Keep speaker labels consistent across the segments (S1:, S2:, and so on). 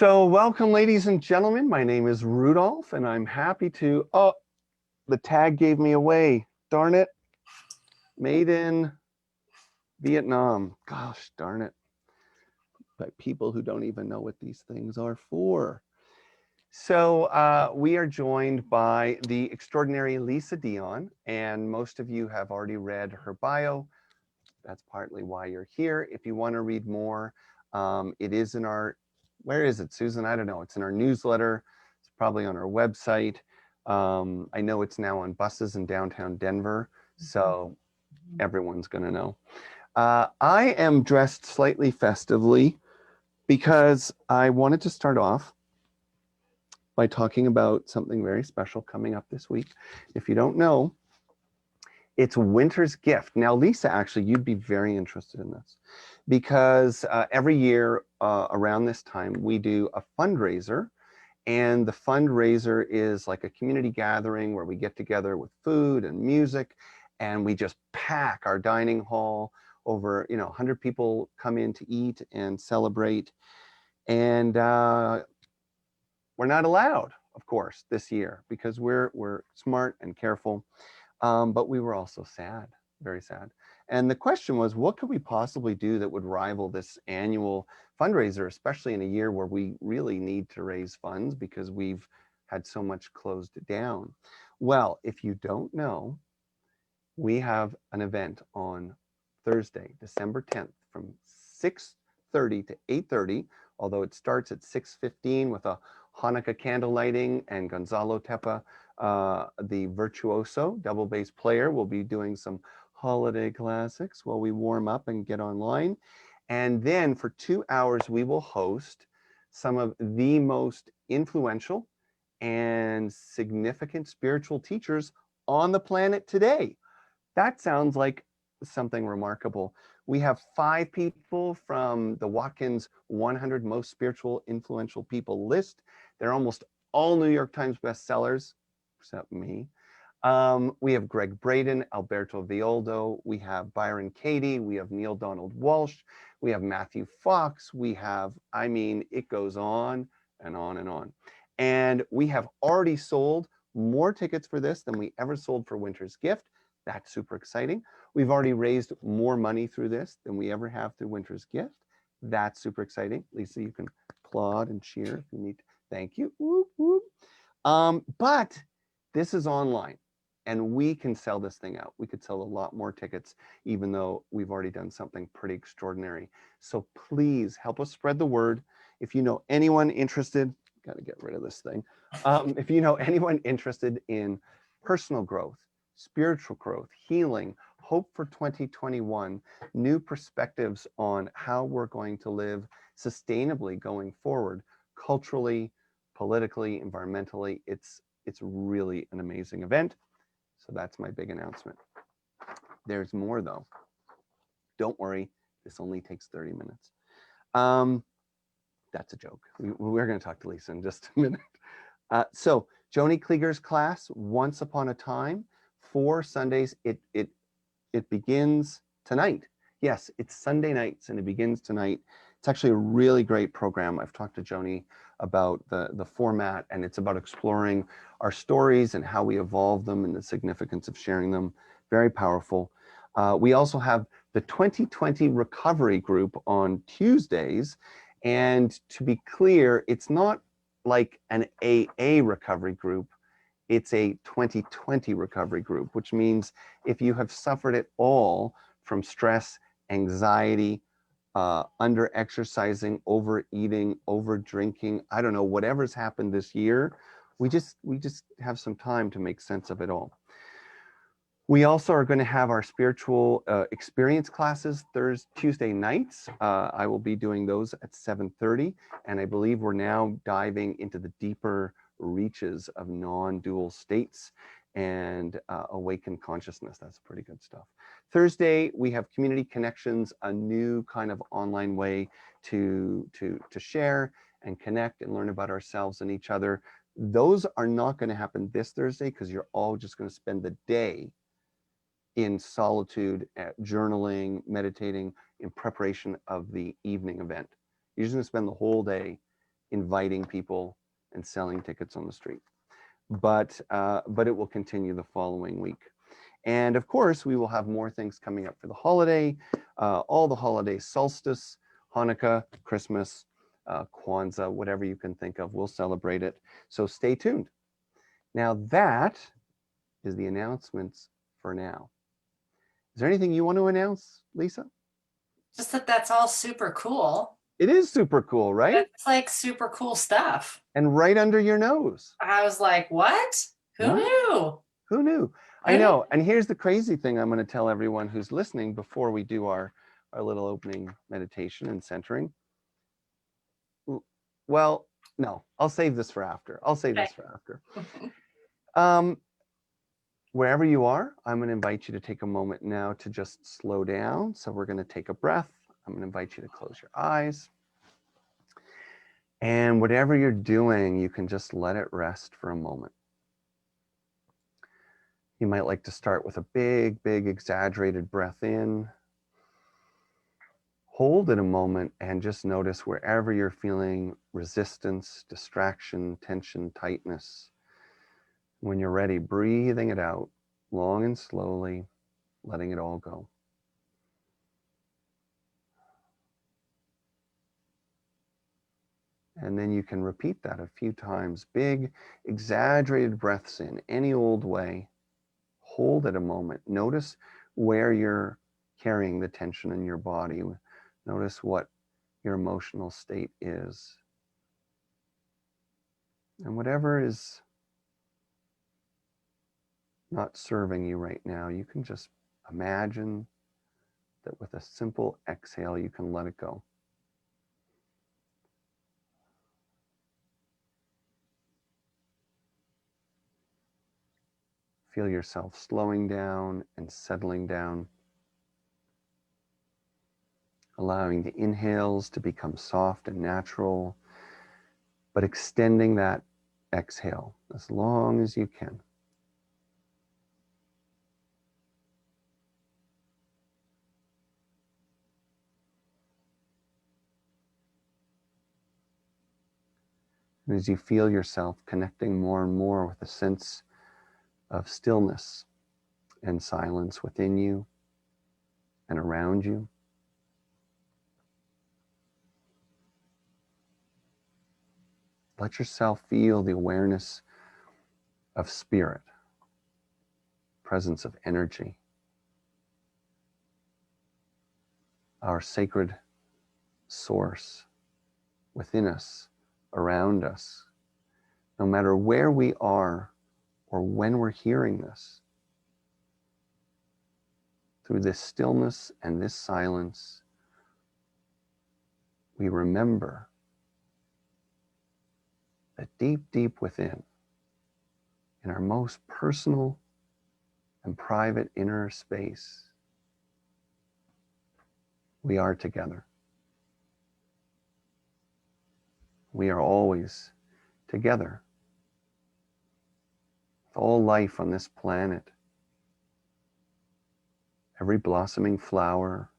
S1: So welcome, ladies and gentlemen. My name is Rudolph, and I'm happy to, oh, the tag gave me away. Darn it. Made in Vietnam. Gosh, darn it. By people who don't even know what these things are for. So we are joined by the extraordinary Lisa Dion, and most of you have already read her bio. That's partly why you're here. If you want to read more, it is in our, where is it, Susan? I don't know. It's in our newsletter. It's probably on our website. I know it's now on buses in downtown Denver, so everyone's going to know. I am dressed slightly festively because I wanted to start off by talking about something very special coming up this week. If you don't know, it's Winter's Gift. Now, Lisa, actually, you'd be very interested in this because every year around this time, we do a fundraiser. And the fundraiser is like a community gathering where we get together with food and music, and we just pack our dining hall. Over 100 people come in to eat and celebrate. And we're not allowed, of course, this year because we're smart and careful. But we were also sad, very sad. And the question was, what could we possibly do that would rival this annual fundraiser, especially in a year where we really need to raise funds because we've had so much closed down? Well, if you don't know, we have an event on Thursday, December 10th from 6:30 to 8:30, although it starts at 6:15 with a Hanukkah candle lighting, and Gonzalo Tepa, the virtuoso double bass player, will be doing some holiday classics while we warm up and get online. And then for 2 hours, we will host some of the most influential and significant spiritual teachers on the planet today. That sounds like something remarkable. We have 5 people from the Watkins 100 Most Spiritual Influential People list. They're almost all New York Times bestsellers, except me. We have Greg Braden, Alberto Violdo, we have Byron Katie, we have Neil Donald Walsh, we have Matthew Fox, we have, it goes on and on and on. And we have already sold more tickets for this than we ever sold for Winter's Gift. That's super exciting. We've already raised more money through this than we ever have through Winter's Gift. That's super exciting. Lisa, you can applaud and cheer if you need to. Thank you. Whoop, whoop. But this is online, and we can sell this thing out. We could sell a lot more tickets, even though we've already done something pretty extraordinary. So please help us spread the word. If you know anyone interested, got to get rid of this thing. If you know anyone interested in personal growth, spiritual growth, healing, hope for 2021, new perspectives on how we're going to live sustainably going forward, culturally, politically, environmentally. It's really an amazing event. So that's my big announcement. There's more though. Don't worry, this only takes 30 minutes. That's a joke. We're going to talk to Lisa in just a minute. So Joni Klieger's class, Once Upon a Time, 4 Sundays. It begins tonight. Yes, it's Sunday nights and it begins tonight. It's actually a really great program. I've talked to Joni about the format, and it's about exploring our stories and how we evolve them and the significance of sharing them. Very powerful. We also have the 2020 recovery group on Tuesdays. And to be clear, it's not like an AA recovery group. It's a 2020 recovery group, which means if you have suffered at all from stress, anxiety, under exercising, overeating, over drinking, I don't know, whatever's happened this year, we just have some time to make sense of it all. We also are going to have our spiritual experience classes Tuesday nights. I will be doing those at 7:30, and I believe we're now diving into the deeper reaches of non-dual states and awakened consciousness. That's pretty good stuff. Thursday, we have Community Connections, a new kind of online way to share and connect and learn about ourselves and each other. Those are not going to happen this Thursday because you're all just going to spend the day in solitude, journaling, meditating in preparation of the evening event. You're just going to spend the whole day inviting people and selling tickets on the street. But it will continue the following week. And of course, we will have more things coming up for the holiday, all the holidays, solstice, Hanukkah, Christmas, Kwanzaa, whatever you can think of, we'll celebrate it. So stay tuned. Now that is the announcements for now. Is there anything you want to announce, Lisa?
S2: Just that that's all super cool.
S1: It is super cool, right?
S2: It's like super cool stuff.
S1: And right under your nose.
S2: I was like, what? Who knew?
S1: Who knew? I know. And here's the crazy thing I'm going to tell everyone who's listening before we do our little opening meditation and centering. Well, no, I'll save this for after. Wherever you are, I'm going to invite you to take a moment now to just slow down. So we're going to take a breath. I'm going to invite you to close your eyes. And whatever you're doing, you can just let it rest for a moment. You might like to start with a big, big exaggerated breath in. Hold it a moment and just notice wherever you're feeling resistance, distraction, tension, tightness. When you're ready, breathing it out long and slowly, letting it all go. And then you can repeat that a few times. Big, exaggerated breaths in any old way. Hold it a moment. Notice where you're carrying the tension in your body. Notice what your emotional state is. And whatever is not serving you right now, you can just imagine that with a simple exhale, you can let it go. Feel yourself slowing down and settling down, allowing the inhales to become soft and natural, but extending that exhale as long as you can. And as you feel yourself connecting more and more with a sense of stillness and silence within you and around you, let yourself feel the awareness of spirit, presence of energy, our sacred source within us, around us. No matter where we are or when we're hearing this, through this stillness and this silence, we remember that deep, deep within, in our most personal and private inner space, we are together. We are always together. With all life on this planet, every blossoming flower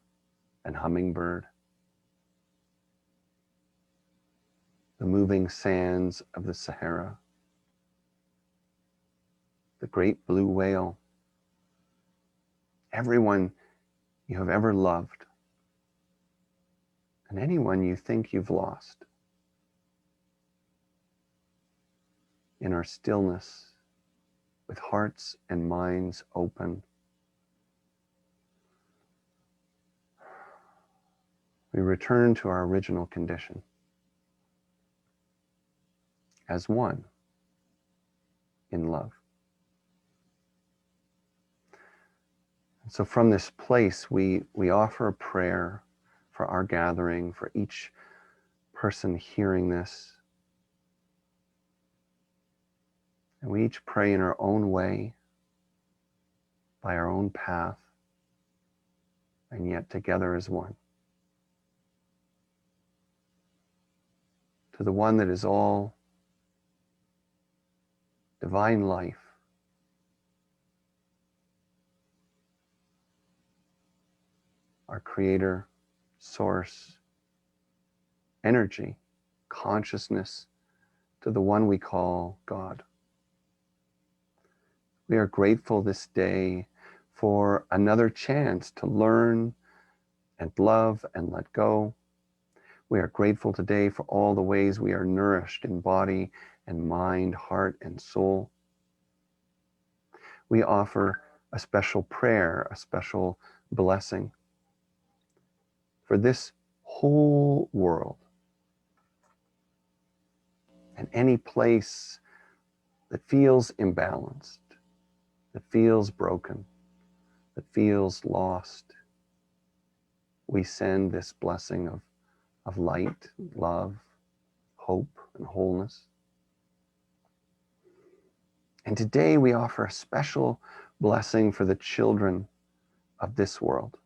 S1: and hummingbird, the moving sands of the Sahara, the great blue whale, everyone you have ever loved, and anyone you think you've lost. In our stillness, with hearts and minds open, we return to our original condition as one in love. And so from this place, we offer a prayer for our gathering, for each person hearing this. And we each pray in our own way, by our own path, and yet together as one. To the one that is all divine life, our creator, source, energy, consciousness to the one we call God. We are grateful this day for another chance to learn and love and let go. We are grateful today for all the ways we are nourished in body and mind, heart and soul. We offer a special prayer, a special blessing for this whole world and any place that feels imbalanced, that feels broken, that feels lost. We send this blessing of light, love, hope, and wholeness. And today we offer a special blessing for the children of this world.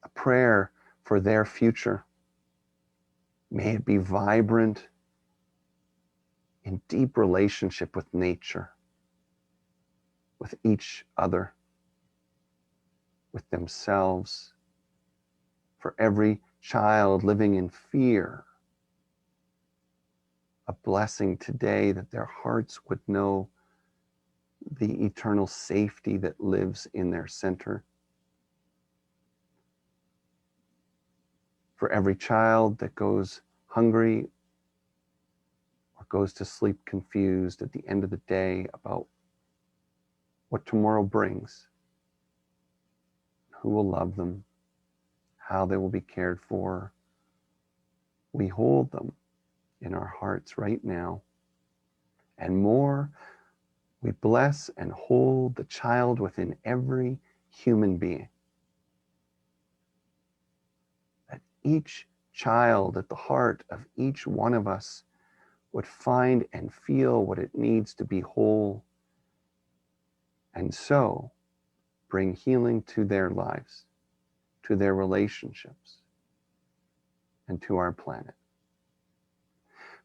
S1: A prayer for their future. May it be vibrant in deep relationship with nature, with each other, with themselves. For every child living in fear, a blessing today that their hearts would know the eternal safety that lives in their center. For every child that goes hungry or goes to sleep confused at the end of the day about what tomorrow brings, who will love them, how they will be cared for, we hold them in our hearts right now. And more, we bless and hold the child within every human being. That each child at the heart of each one of us would find and feel what it needs to be whole, and so bring healing to their lives, to their relationships, and to our planet.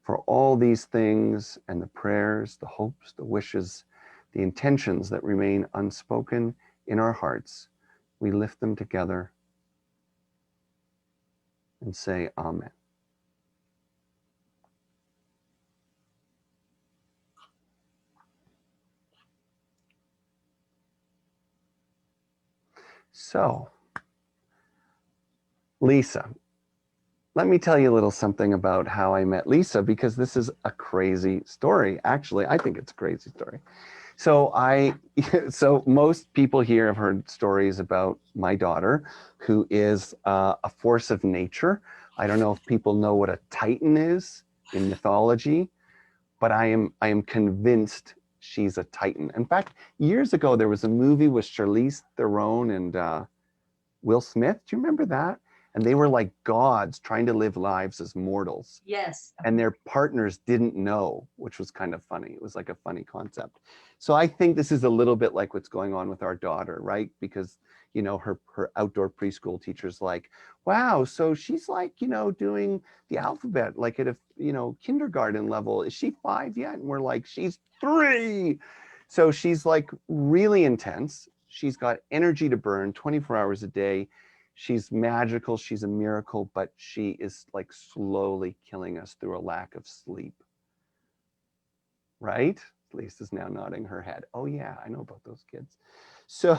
S1: For all these things and the prayers, the hopes, the wishes, the intentions that remain unspoken in our hearts, we lift them together and say Amen. So, Lisa, let me tell you a little something about how I met Lisa, because this is a crazy story. Actually, I think it's a crazy story. So so most people here have heard stories about my daughter, who is a force of nature. I don't know if people know what a Titan is in mythology, but I am convinced she's a Titan. In fact, years ago, there was a movie with Charlize Theron and Will Smith. Do you remember that? And they were like gods trying to live lives as mortals.
S3: Yes.
S1: And their partners didn't know, which was kind of funny. It was like a funny concept. So I think this is a little bit like what's going on with our daughter, right? Because, you know, her outdoor preschool teacher's like, wow, so she's like, you know, doing the alphabet, like at a, you know, kindergarten level. Is she 5 yet? And we're like, she's 3. So she's like really intense. She's got energy to burn 24 hours a day. She's magical, she's a miracle, but she is like slowly killing us through a lack of sleep. Right? Lisa's now nodding her head. Oh yeah, I know about those kids. So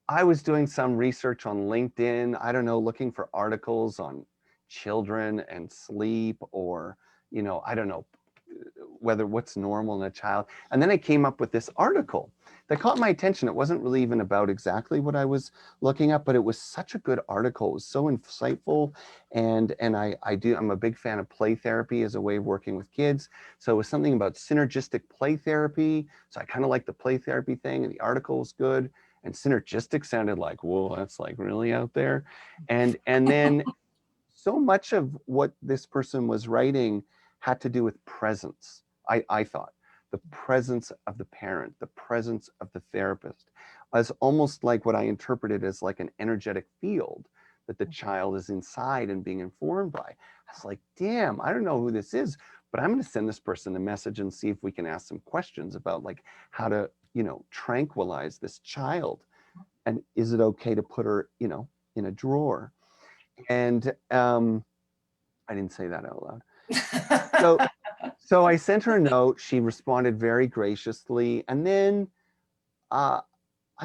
S1: I was doing some research on LinkedIn, I don't know, looking for articles on children and sleep, or, you know, I don't know, whether what's normal in a child. And then I came up with this article that caught my attention. It wasn't really even about exactly what I was looking up, but it was such a good article. It was so insightful. And I'm a big fan of play therapy as a way of working with kids. So it was something about synergistic play therapy. So I kind of like the play therapy thing, and the article was good. And synergistic sounded like, whoa, that's like really out there. And then so much of what this person was writing had to do with presence. I thought the presence of the parent, the presence of the therapist, as almost like what I interpreted as like an energetic field that the child is inside and being informed by. I was like, damn, I don't know who this is, but I'm going to send this person a message and see if we can ask some questions about like how to, you know, tranquilize this child. And is it okay to put her, you know, in a drawer. And I didn't say that out loud. So I sent her a note. She responded very graciously. And then I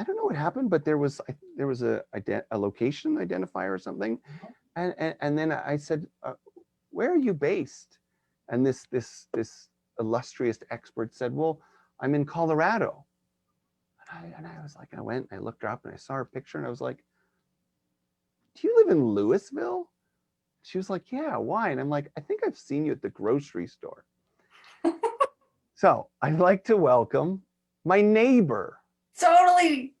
S1: don't know what happened, but there was a location identifier or something. And then I said, where are you based? And this illustrious expert said, well, I'm in Colorado. And I was like, I went and I looked her up and I saw her picture and I was like, do you live in Louisville? She was like, yeah, why? And I'm like, I think I've seen you at the grocery store. So I'd like to welcome my neighbor.
S3: Totally.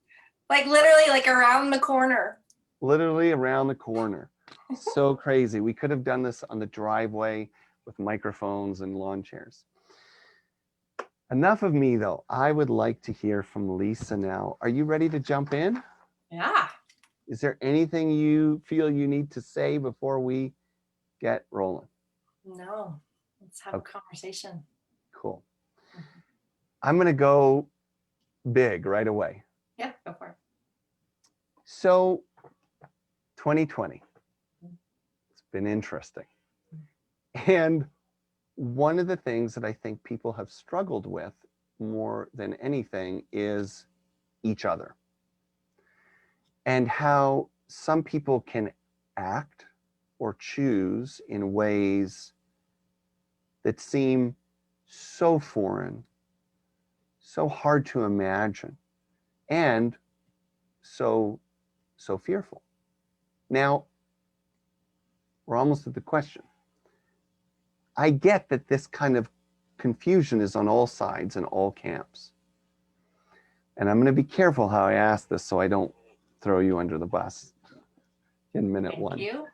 S3: Like literally like around the corner.
S1: Literally around the corner. So crazy. We could have done this on the driveway with microphones and lawn chairs. Enough of me though. I would like to hear from Lisa now. Are you ready to jump in?
S2: Yeah.
S1: Is there anything you feel you need to say before we get rolling?
S2: No. Let's have a conversation.
S1: Cool. I'm going to go big right away.
S2: Yeah, go for it.
S1: So 2020, it's been interesting. And one of the things that I think people have struggled with more than anything is each other. And how some people can act or choose in ways that seem so foreign, so hard to imagine, and so fearful. Now, we're almost at the question. I get that this kind of confusion is on all sides and all camps. And I'm going to be careful how I ask this so I don't throw you under the bus in minute one.
S2: Thank you.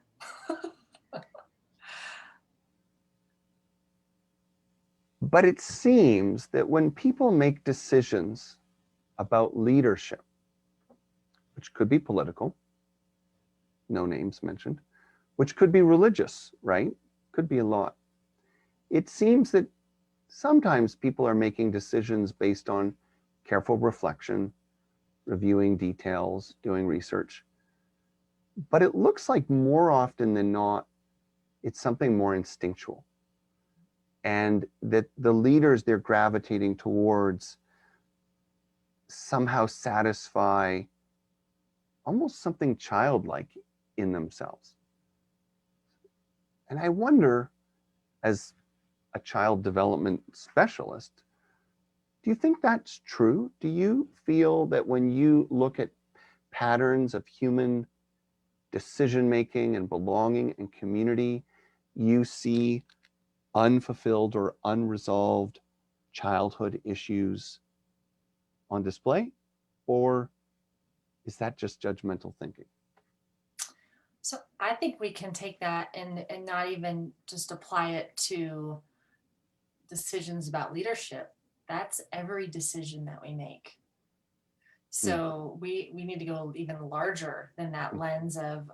S1: But it seems that when people make decisions about leadership, which could be political, no names mentioned, which could be religious, right? Could be a lot. It seems that sometimes people are making decisions based on careful reflection, reviewing details, doing research. But it looks like more often than not, it's something more instinctual. And that the leaders they're gravitating towards somehow satisfy almost something childlike in themselves. And I wonder, as a child development specialist, do you think that's true? Do you feel that when you look at patterns of human decision-making and belonging and community, you see unfulfilled or unresolved childhood issues on display? Or is that just judgmental thinking?
S2: So I think we can take that and not even just apply it to decisions about leadership. That's every decision that we make. So we need to go even larger than that lens of,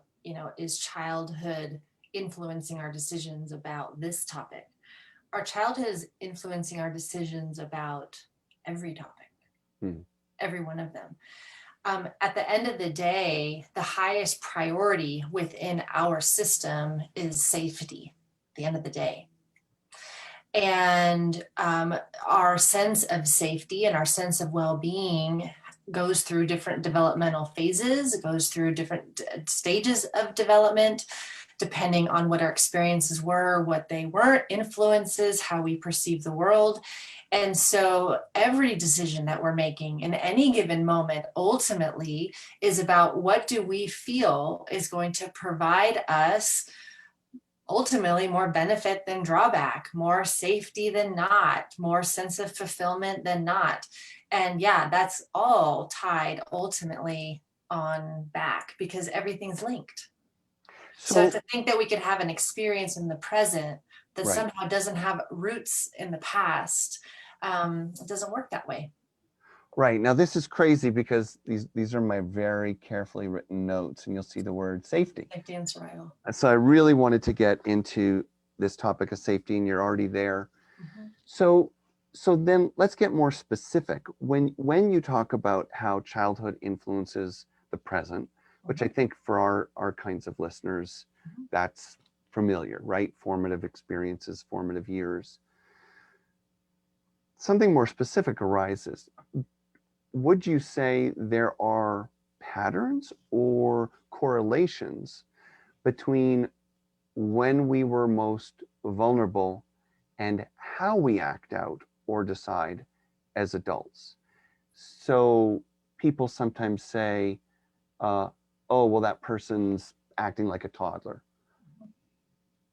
S2: is childhood influencing our decisions about this topic? Our childhood is influencing our decisions about every topic, every one of them. At the end of the day, the highest priority within our system is safety at the end of the day. And our sense of safety and our sense of well-being goes through different developmental phases. It goes through different stages of development, depending on what our experiences were, what they weren't, influences, how we perceive the world. And so every decision that we're making in any given moment ultimately is about what do we feel is going to provide us ultimately more benefit than drawback, more safety than not, more sense of fulfillment than not. And yeah, that's all tied ultimately on back because everything's linked. So to think that we could have an experience in the present that somehow doesn't have roots in the past, it doesn't work that way.
S1: Right. Now this is crazy because these are my very carefully written notes, and you'll see the word safety.
S2: Safety and survival.
S1: And so I really wanted to get into this topic of safety, and you're already there. So then let's get more specific. When you talk about how childhood influences the present, which I think for our kinds of listeners, that's familiar, right? Formative experiences, formative years. Something more specific arises. Would you say there are patterns or correlations between when we were most vulnerable and how we act out or decide as adults? So people sometimes say, oh, well, that person's acting like a toddler.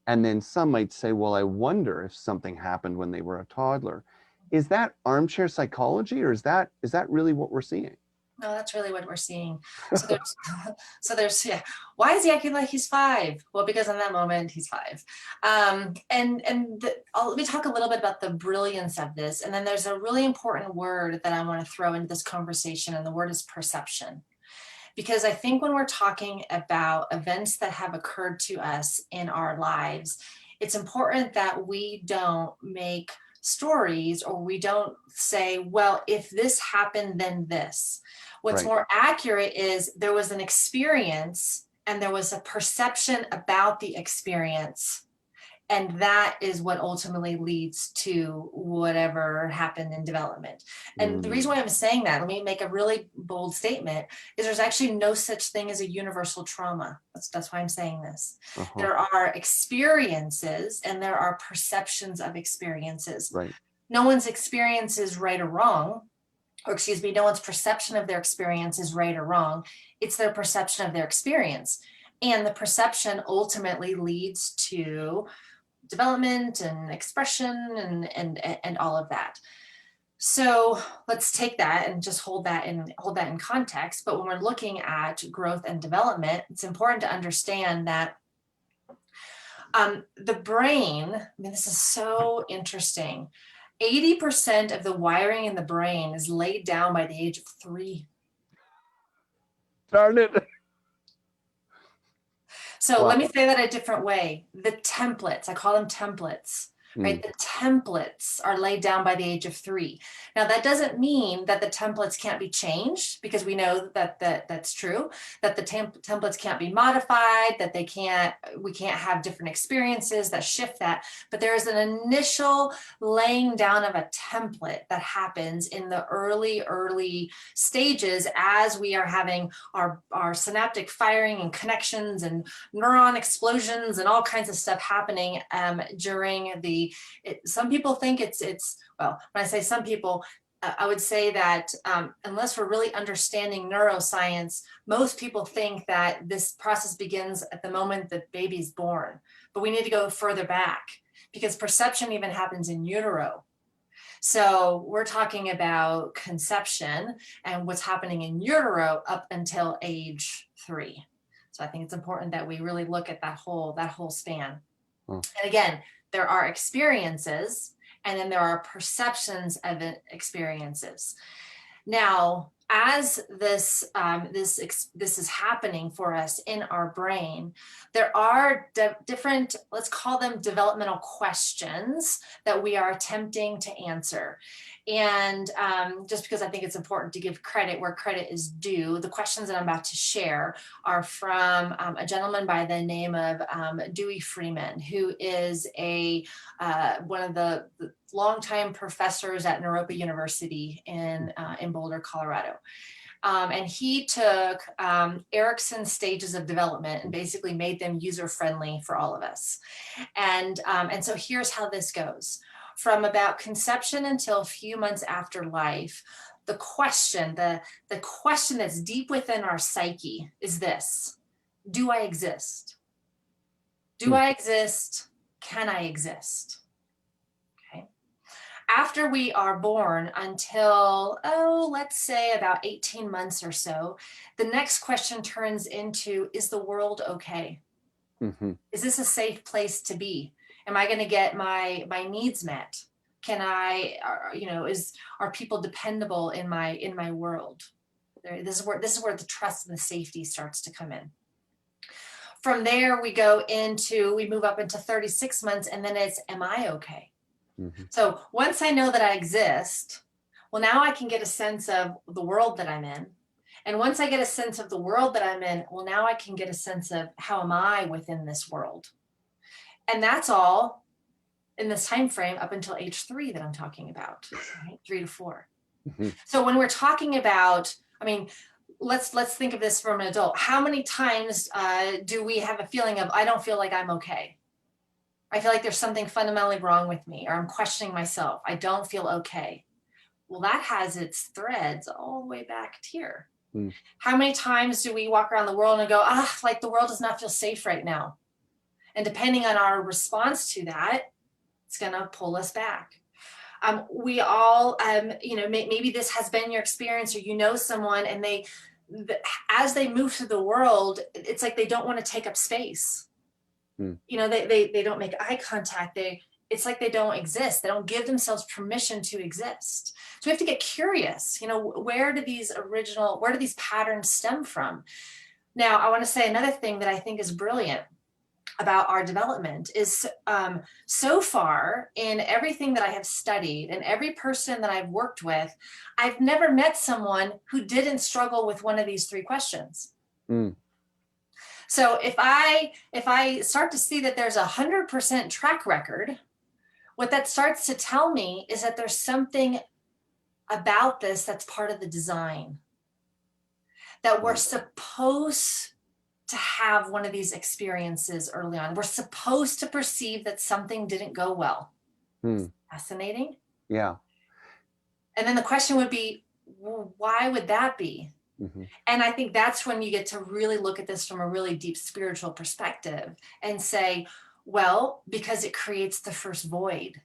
S1: And then some might say, well, I wonder if something happened when they were a toddler. Is that armchair psychology, or is that really what we're seeing?
S2: No, that's really what we're seeing. So there's, yeah. Why is he acting like he's 5? Well, because in that moment he's 5. Let me talk a little bit about the brilliance of this. And then there's a really important word that I want to throw into this conversation, and the word is perception. Because I think when we're talking about events that have occurred to us in our lives, it's important that we don't make stories, or we don't say, well, if this happened, then this. What's
S1: Right.
S2: more accurate is there was an experience and there was a perception about the experience. And that is what ultimately leads to whatever happened in development. And the reason why I'm saying that, let me make a really bold statement, is there's actually no such thing as a universal trauma. That's why I'm saying this. There are experiences and there are perceptions of experiences.
S1: Right.
S2: No one's experience is right or wrong, or excuse me, no one's perception of their experience is right or wrong. It's their perception of their experience. And the perception ultimately leads to development and expression and all of that. So let's take that and just hold that in context. But when we're looking at growth and development, it's important to understand that the brain, I mean, this is so interesting. 80% of the wiring in the brain is laid down by the age of 3.
S1: Darn it.
S2: So
S1: Wow.
S2: let me say that a different way. The templates, I call them templates, right? The templates are laid down by the age of 3. Now, that doesn't mean that the templates can't be changed, because we know that that's true, that the templates can't be modified, that we can't have different experiences that shift that. But there is an initial laying down of a template that happens in the early stages as we are having our synaptic firing and connections and neuron explosions and all kinds of stuff happening during some people think it's well, when I say some people, I would say that unless we're really understanding neuroscience, most people think that this process begins at the moment that baby's born. But we need to go further back, because perception even happens in utero. So we're talking about conception and what's happening in utero up until age 3. So I think it's important that we really look at that whole span. And again, there are experiences, and then there are perceptions of experiences. Now, as this is happening for us in our brain, there are different, let's call them developmental questions that we are attempting to answer. And just because I think it's important to give credit where credit is due, the questions that I'm about to share are from a gentleman by the name of Dewey Freeman, who is one of the longtime professors at Naropa University in Boulder, Colorado. And he took Erickson's stages of development and basically made them user-friendly for all of us. And so here's how this goes. From about conception until a few months after life, the question that's deep within our psyche is this: do I exist? Do I exist? Can I exist? After we are born until, let's say about 18 months or so, the next question turns into, is the world okay? Is this a safe place to be? Am I going to get my needs met? Can I, are people dependable in my world? This is where the trust and the safety starts to come in. From there, we move up into 36 months, and then it's, am I okay? So once I know that I exist, well, now I can get a sense of the world that I'm in. And once I get a sense of the world that I'm in, well, now I can get a sense of how am I within this world. And that's all in this time frame up until age 3 that I'm talking about, right? 3 to 4.
S1: Mhm.
S2: So when we're talking about, I mean, let's think of this from an adult. How many times do we have a feeling of, I don't feel like I'm okay? I feel like there's something fundamentally wrong with me, or I'm questioning myself. I don't feel okay. Well, that has its threads all the way back here.
S1: Mm.
S2: How many times do we walk around the world and go, like the world does not feel safe right now? And depending on our response to that, it's going to pull us back. We all, maybe this has been your experience, or you know someone, and as they move through the world, it's like they don't want to take up space. They don't make eye contact. It's like they don't exist. They don't give themselves permission to exist. So we have to get curious, where do these patterns stem from? Now, I want to say another thing that I think is brilliant about our development is so far in everything that I have studied and every person that I've worked with, I've never met someone who didn't struggle with one of these 3 questions.
S1: Mm.
S2: So if I start to see that there's 100% track record, what that starts to tell me is that there's something about this that's part of the design, that we're supposed to have one of these experiences early on. We're supposed to perceive that something didn't go well. Fascinating.
S1: Yeah.
S2: And then the question would be, well, why would that be?
S1: Mm-hmm.
S2: And I think that's when you get to really look at this from a really deep spiritual perspective and say, well, because it creates the first void,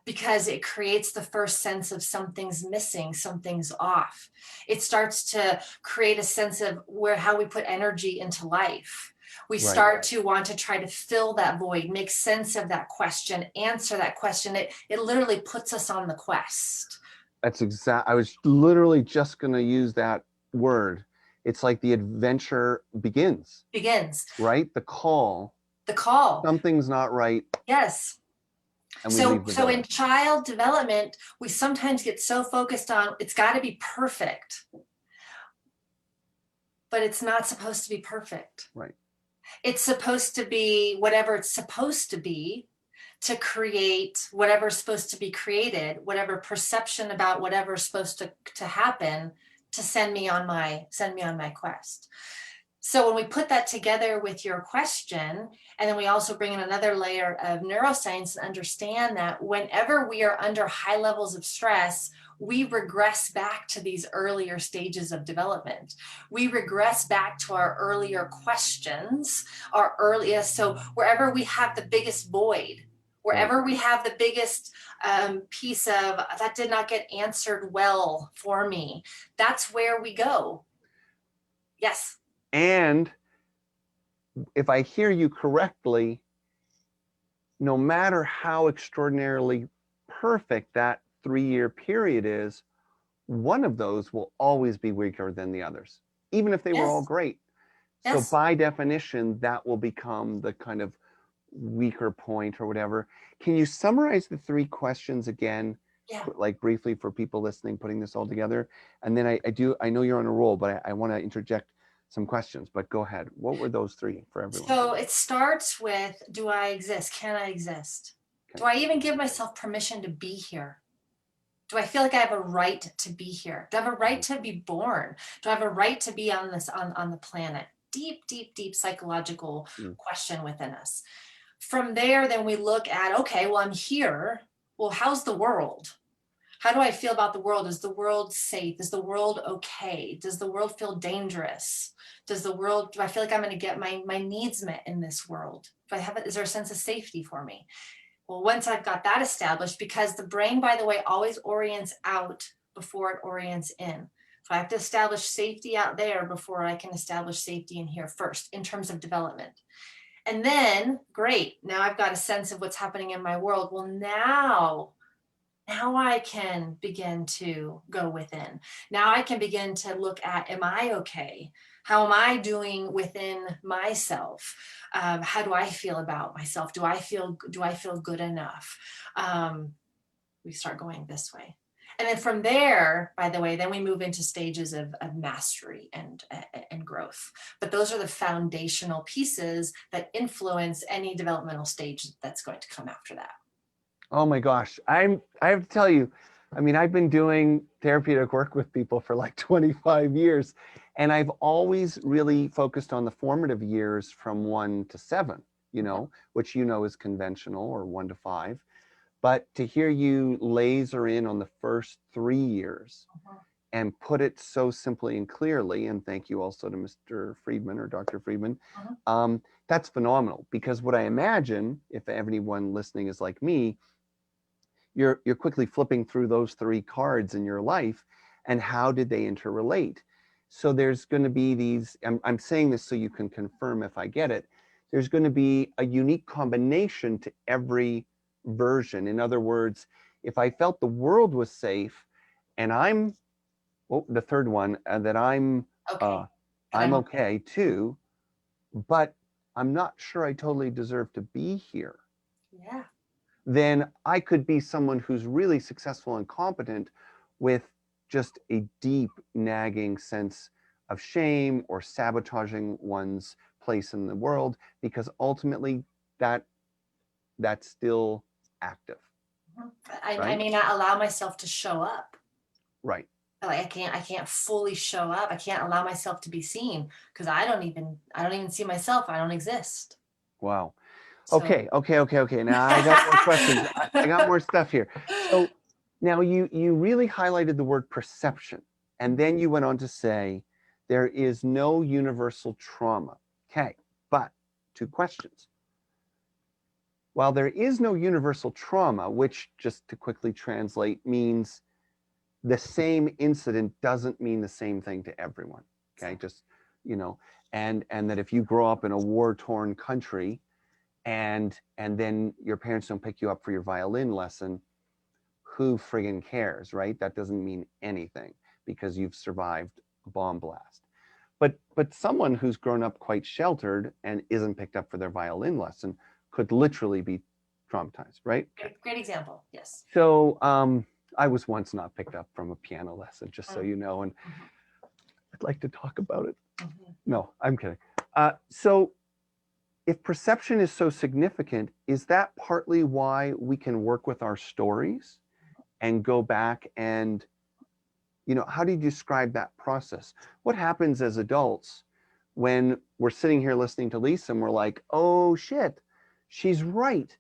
S2: because it creates the first sense of something's missing, something's off. It starts to create a sense of how we put energy into life. We start to want to try to fill that void, make sense of that question, answer that question. It literally puts us on the quest.
S1: I was literally just going to use that word. It's like the adventure begins. Right? The call. Something's not right.
S2: Yes. So in child development, we sometimes get so focused on it's got to be perfect, but it's not supposed to be perfect.
S1: Right.
S2: It's supposed to be whatever it's supposed to be to create whatever's supposed to be created, whatever perception about whatever's supposed to happen to send me on my quest. So when we put that together with your question, and then we also bring in another layer of neuroscience and understand that whenever we are under high levels of stress, we regress back to these earlier stages of development. We regress back to our earlier questions, so wherever we have the biggest void, wherever we have the biggest piece of that did not get answered well for me, that's where we go. Yes.
S1: And if I hear you correctly, no matter how extraordinarily perfect that 3-year period is, one of those will always be weaker than the others, even if they were all great. So by definition, that will become the kind of weaker point or whatever. Can you summarize the 3 questions again?
S2: Yeah.
S1: Like briefly for people listening, putting this all together. And then I know you're on a roll, but I want to interject some questions, but go ahead. What were those 3 for everyone?
S2: So it starts with, do I exist? Can I exist? Okay. Do I even give myself permission to be here? Do I feel like I have a right to be here? Do I have a right to be born? Do I have a right to be on the planet? Deep, deep, deep psychological question within us. From there, then we look at, okay, well, I'm here. Well, how's the world? How do I feel about the world? Is the world safe? Is the world okay? Does the world feel dangerous? Do I feel like I'm going to get my needs met in this world? Is there a sense of safety for me? Well, once I've got that established, because the brain, by the way, always orients out before it orients in. So I have to establish safety out there before I can establish safety in here first in terms of development. And then, great, now I've got a sense of what's happening in my world. Well, now I can begin to go within. Now I can begin to look at, am I okay? How am I doing within myself? How do I feel about myself? Do I feel good enough? We start going this way. And then from there, by the way, then we move into stages of mastery and growth. But those are the foundational pieces that influence any developmental stage that's going to come after that.
S1: Oh my gosh. I have to tell you, I mean, I've been doing therapeutic work with people for like 25 years, and I've always really focused on the formative years from 1 to 7, you know, which you know is conventional, or 1 to 5. But to hear you laser in on the first 3 years and put it so simply and clearly, and thank you also to Mr. Friedman or Dr. Friedman, that's phenomenal. Because what I imagine, if anyone listening is like me, you're quickly flipping through those 3 cards in your life, and how did they interrelate? So there's going to be these, I'm saying this so you can confirm if I get it, there's going to be a unique combination to every version. In other words, if I felt the world was safe, and I'm, the third one, that I'm okay too, but I'm not sure I totally deserve to be here.
S2: Yeah.
S1: Then I could be someone who's really successful and competent with just a deep nagging sense of shame or sabotaging one's place in the world, because ultimately that's still active.
S2: I may not allow myself to show up.
S1: Right.
S2: Like I can't fully show up. I can't allow myself to be seen because I don't even see myself. I don't exist.
S1: Wow.
S2: So.
S1: Okay. Now I got more questions. I got more stuff here. So now you really highlighted the word perception, and then you went on to say there is no universal trauma. Okay, but 2 questions. While there is no universal trauma, which, just to quickly translate, means the same incident doesn't mean the same thing to everyone. Okay, just, you know, and that if you grow up in a war-torn country and then your parents don't pick you up for your violin lesson, who friggin' cares, right? That doesn't mean anything because you've survived a bomb blast. But someone who's grown up quite sheltered and isn't picked up for their violin lesson could literally be traumatized, right?
S2: Great example, yes.
S1: So I was once not picked up from a piano lesson, just so you know, and I'd like to talk about it. No, I'm kidding. So if perception is so significant, is that partly why we can work with our stories and go back and, you know, how do you describe that process? What happens as adults when we're sitting here listening to Lisa and we're like, oh shit, she's right.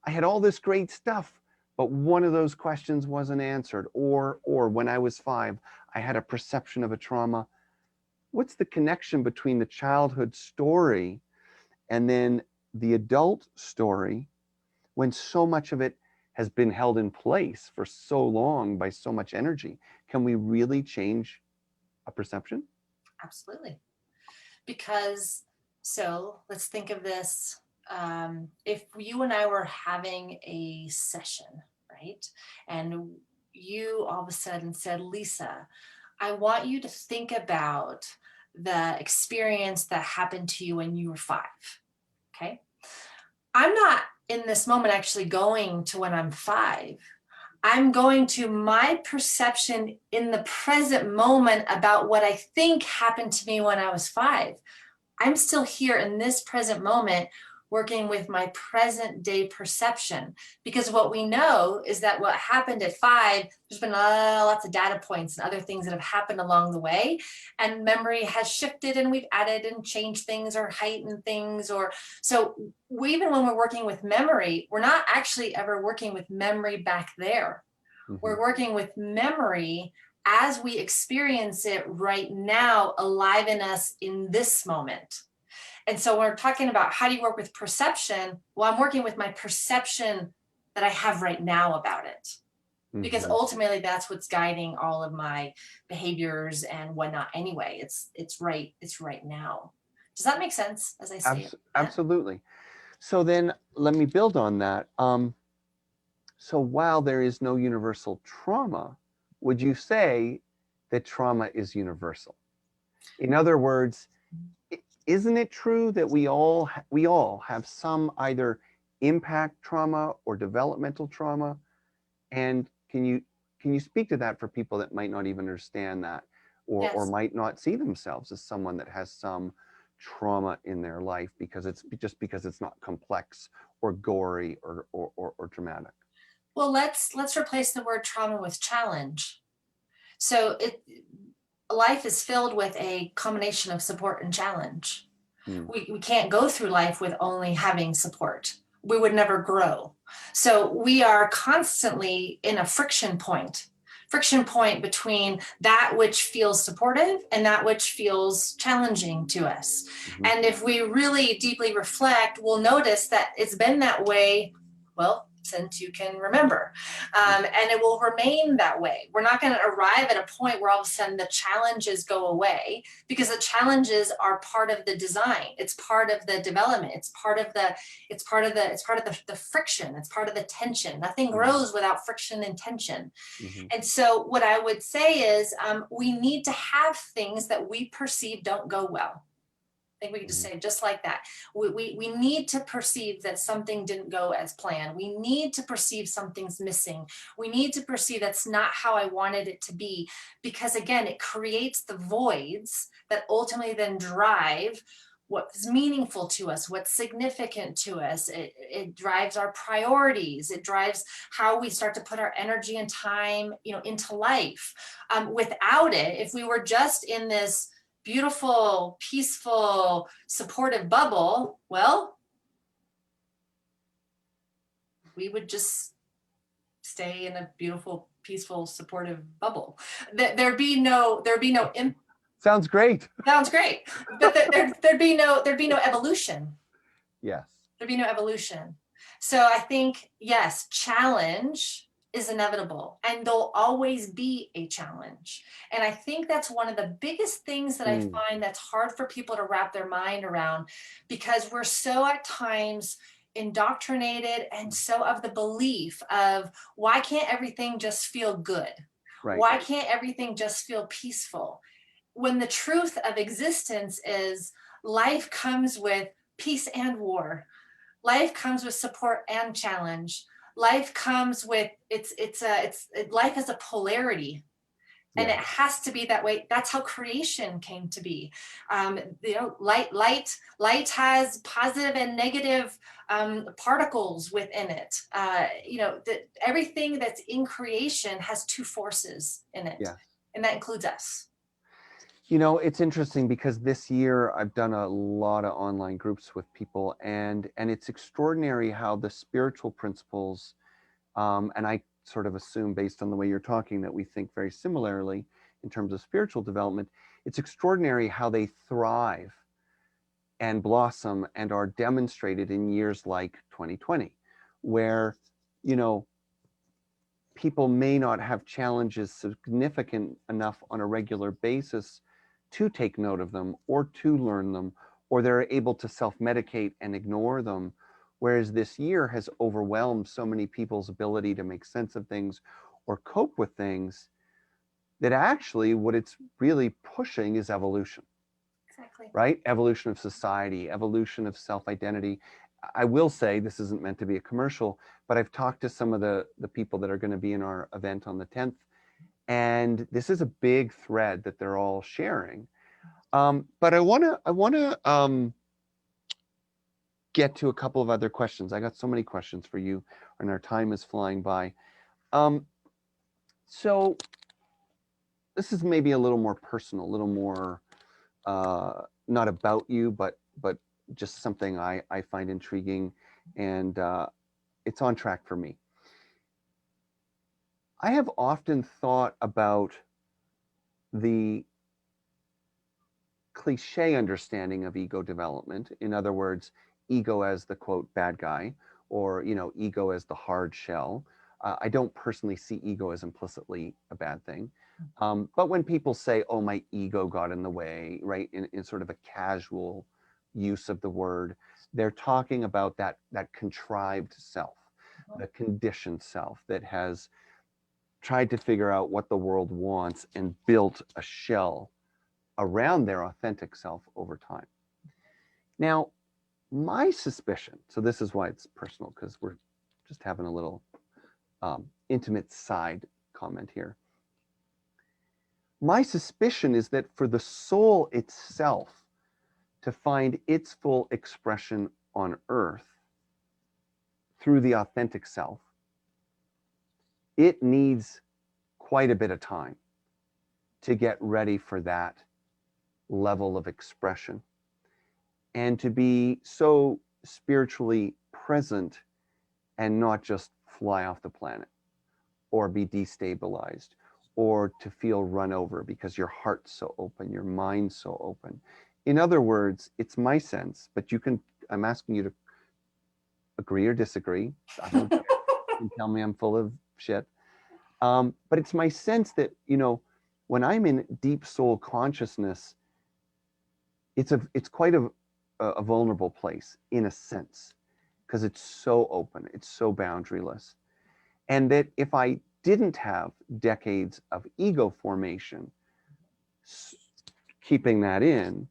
S1: I had all this great stuff, but one of those questions wasn't answered. Or when I was 5, I had a perception of a trauma. What's the connection between the childhood story and then the adult story when so much of it has been held in place for so long by so much energy? Can we really change a perception?
S2: Absolutely. Because, so let's think of this. If you and I were having a session, right? And you all of a sudden said, Lisa, I want you to think about the experience that happened to you when you were 5. Okay. I'm not in this moment actually going to when I'm 5. I'm going to my perception in the present moment about what I think happened to me when I was 5. I'm still here in this present moment working with my present day perception, because what we know is that what happened at 5, there's been lots of data points and other things that have happened along the way, and memory has shifted and we've added and changed things or heightened things. Or so even when we're working with memory, we're not actually ever working with memory back there. We're working with memory as we experience it right now, alive in us in this moment. And so when we're talking about how do you work with perception, well, I'm working with my perception that I have right now about it. Because ultimately that's what's guiding all of my behaviors and whatnot anyway. It's right now. Does that make sense as I say it?
S1: Absolutely. So then let me build on that. So while there is no universal trauma, would you say that trauma is universal? In other words, isn't it true that we all have some either impact trauma or developmental trauma? And can can you speak to that for people that might not even understand that, or
S2: Yes.
S1: might not see themselves as someone that has some trauma in their life because it's not complex or gory or dramatic?
S2: Well, let's replace the word trauma with challenge. So life is filled with a combination of support and challenge.
S1: Hmm.
S2: We can't go through life with only having support. We would never grow. So we are constantly in a friction point between that which feels supportive and that which feels challenging to us.
S1: Mhm.
S2: And if we really deeply reflect, we'll notice that it's been that way, well, since you can remember. And it will remain that way. We're not going to arrive at a point where all of a sudden the challenges go away, because the challenges are part of the design. It's part of the development. It's part of the friction. It's part of the tension. Nothing grows without friction and tension.
S1: Mhm.
S2: And so what I would say is we need to have things that we perceive don't go well. I think we can just say just like that. We need to perceive that something didn't go as planned. We need to perceive something's missing. We need to perceive that's not how I wanted it to be, because again, it creates the voids that ultimately then drive what's meaningful to us, what's significant to us. It drives our priorities. It drives how we start to put our energy and time, into life. Without it, if we were just in this beautiful, peaceful, supportive bubble, well, we would just stay in a beautiful, peaceful, supportive bubble. There'd be no
S1: Sounds great.
S2: sounds great, but there'd be no evolution.
S1: Yes.
S2: There'd be no evolution. So I think, yes, challenge is inevitable, and there'll always be a challenge. And I think that's one of the biggest things that I find that's hard for people to wrap their mind around, because we're so at times indoctrinated and so of the belief of, why can't everything just feel good?
S1: Right.
S2: Why can't everything just feel peaceful? When the truth of existence is, life comes with peace and war. Life comes with support and challenge. Life comes with life is a polarity, and it has to be that way. That's how creation came to be. Light has positive and negative particles within it. Everything that's in creation has two forces in it, and that includes us.
S1: It's interesting because this year I've done a lot of online groups with people, and it's extraordinary how the spiritual principles, and I sort of assume based on the way you're talking that we think very similarly in terms of spiritual development. It's extraordinary how they thrive and blossom and are demonstrated in years like 2020, where, people may not have challenges significant enough on a regular basis to take note of them or to learn them, or they're able to self-medicate and ignore them. Whereas this year has overwhelmed so many people's ability to make sense of things or cope with things, that actually what it's really pushing is evolution.
S2: Exactly.
S1: Right? Evolution of society, evolution of self-identity. I will say, this isn't meant to be a commercial, but I've talked to some of the people that are going to be in our event on the 10th, and this is a big thread that they're all sharing. But I want to get to a couple of other questions. I got so many questions for you, and our time is flying by. So this is maybe a little more personal, a little more not about you, but just something I find intriguing, and it's on track for me. I have often thought about the cliche understanding of ego development. In other words, ego as the quote bad guy, or ego as the hard shell. I don't personally see ego as implicitly a bad thing. But when people say, oh, my ego got in the way, right, in sort of a casual use of the word, they're talking about that contrived self, the conditioned self that has tried to figure out what the world wants and built a shell around their authentic self over time. Now, my suspicion, so this is why it's personal, because we're just having a little intimate side comment here. My suspicion is that for the soul itself to find its full expression on earth through the authentic self, it needs quite a bit of time to get ready for that level of expression and to be so spiritually present and not just fly off the planet or be destabilized or to feel run over because your heart's so open, your mind's so open. In other words, it's my sense, but I'm asking you to agree or disagree. I don't care. You can tell me I'm full of shit. But it's my sense that, when I'm in deep soul consciousness, it's quite a vulnerable place in a sense, because it's so open, it's so boundaryless. And that if I didn't have decades of ego formation, keeping that in,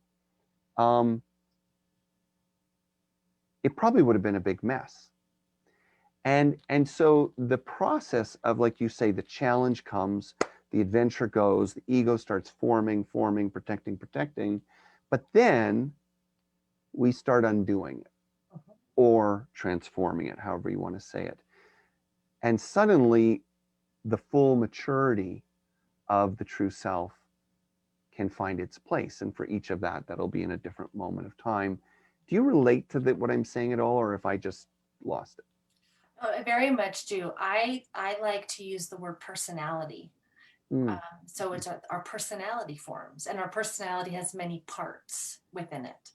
S1: it probably would have been a big mess. And so the process of, like you say, the challenge comes, the adventure goes, the ego starts forming, protecting, but then we start undoing it or transforming it, however you want to say it. And suddenly the full maturity of the true self can find its place. And for each of that'll be in a different moment of time. Do you relate to what I'm saying at all, or if I just lost it?
S2: Oh, I very much do. I like to use the word personality. So it's our personality forms, and our personality has many parts within it.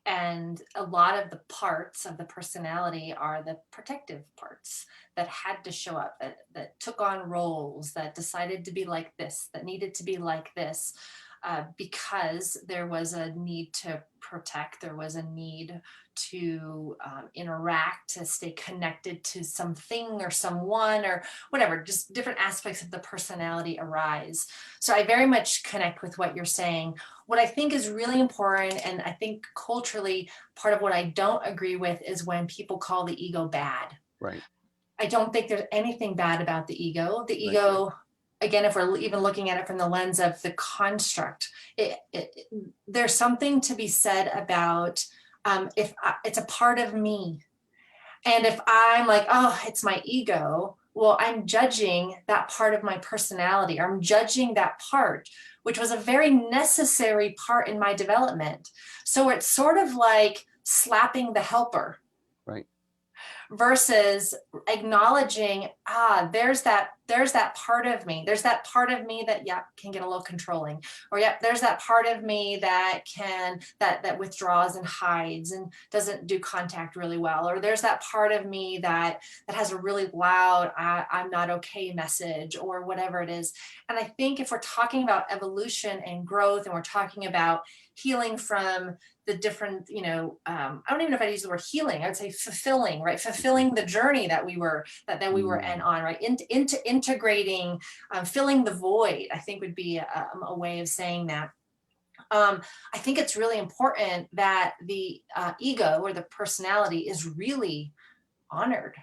S2: And a lot of the parts of the personality are the protective parts that had to show up, that took on roles, that decided to be like this, that needed to be like this, because there was a need to protect, there was a need to interact, to stay connected to something or someone or whatever, just different aspects of the personality arise. So I very much connect with what you're saying. What I think is really important, and I think culturally, part of what I don't agree with is when people call the ego bad.
S1: Right.
S2: I don't think there's anything bad about the ego. The ego, right. Again, if we're even looking at it from the lens of the construct, there's something to be said about if it's a part of me. And if I'm like, oh, it's my ego, well, I'm judging that part of my personality. I'm judging that part, which was a very necessary part in my development. So it's sort of like slapping the helper.
S1: Right.
S2: Versus acknowledging, there's that part of me. There's that part of me that, can get a little controlling. Or, there's that part of me that that withdraws and hides and doesn't do contact really well. Or there's that part of me that has a really loud, I'm not okay message, or whatever it is. And I think if we're talking about evolution and growth, and we're talking about healing from the different, I don't even know if I'd use the word healing. I would say fulfilling, right? Fulfilling the journey that we were on, right? Into integrating, filling the void, I think would be a way of saying that. I think it's really important that the ego or the personality is really honored.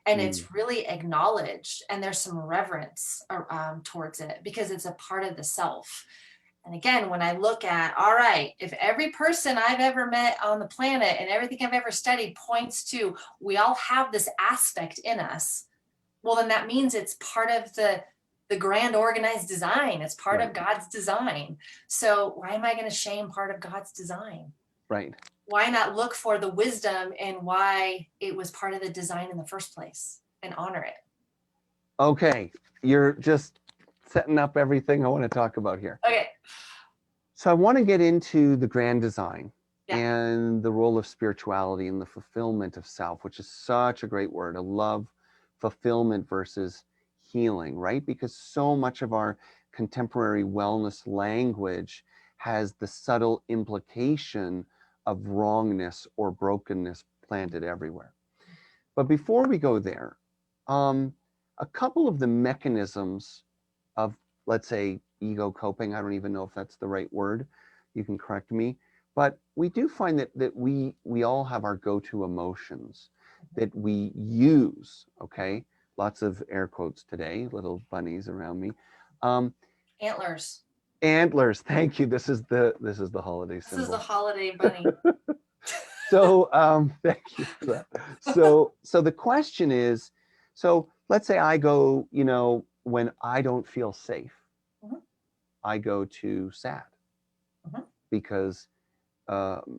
S2: And it's really acknowledged, and there's some reverence towards it, because it's a part of the self. And again, when I look at, all right, if every person I've ever met on the planet and everything I've ever studied points to, we all have this aspect in us, well, then that means it's part of the grand organized design. It's part of God's design. So why am I going to shame part of God's design?
S1: Right.
S2: Why not look for the wisdom and why it was part of the design in the first place and honor it?
S1: Okay. You're just setting up everything I want to talk about here.
S2: Okay.
S1: So I want to get into the grand design and the role of spirituality and the fulfillment of self, which is such a great word. I love fulfillment versus healing, right? Because so much of our contemporary wellness language has the subtle implication of wrongness or brokenness planted everywhere. But before we go there, a couple of the mechanisms of, let's say, ego coping, I don't even know if that's the right word, you can correct me, but we do find that we all have our go-to emotions that we use, okay? lots of air quotes today, little bunnies around me.
S2: Antlers.
S1: Antlers. Thank you. This is the holiday
S2: This
S1: symbol.
S2: is the holiday bunny.
S1: So thank you for that. So the question is, so let's say I go, when I don't feel safe,
S2: Mhm.
S1: I go to sad
S2: Mhm.
S1: because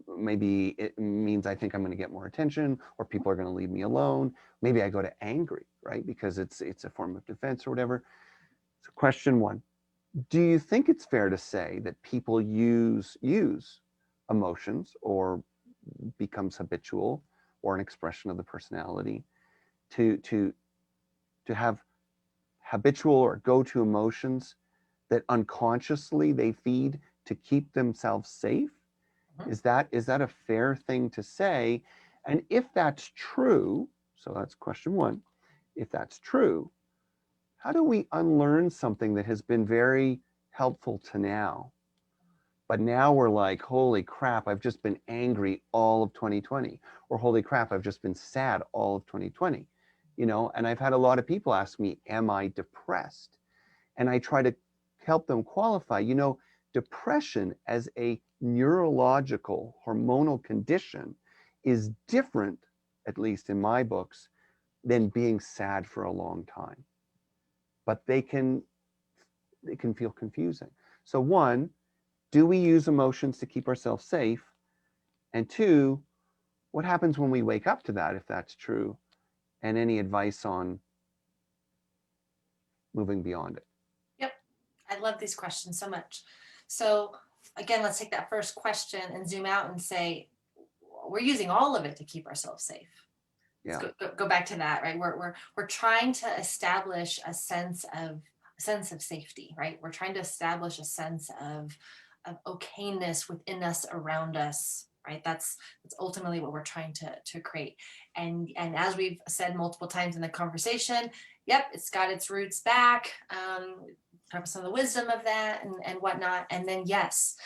S1: maybe it means I think I'm going to get more attention, or people are going to leave me alone. Maybe I go to angry, right? Because it's a form of defense or whatever. So question one, do you think it's fair to say that people use emotions or becomes habitual or an expression of the personality to have habitual or go-to emotions that unconsciously they feed to keep themselves safe?
S2: Mhm.
S1: Is that a fair thing to say? And if that's true, so that's question one, if that's true, how do we unlearn something that has been very helpful to now? But now we're like, holy crap, I've just been angry all of 2020. Or holy crap, I've just been sad all of 2020. And I've had a lot of people ask me, am I depressed? And I try to help them qualify. Depression as a neurological hormonal condition is different, at least in my books, than being sad for a long time. But they can feel confusing. So one, do we use emotions to keep ourselves safe? And two, what happens when we wake up to that, if that's true? And any advice on moving beyond it?
S2: Yep. I love these questions so much. So again, let's take that first question and zoom out and say, we're using all of it to keep ourselves safe.
S1: Yeah.
S2: Let's go back to that, right? We're trying to establish a sense of safety, right? We're trying to establish a sense of okayness within us, around us, right? That's ultimately what we're trying to create. And as we've said multiple times in the conversation, yep, it's got its roots back. Talk some of the wisdom of that and whatnot. And then yes,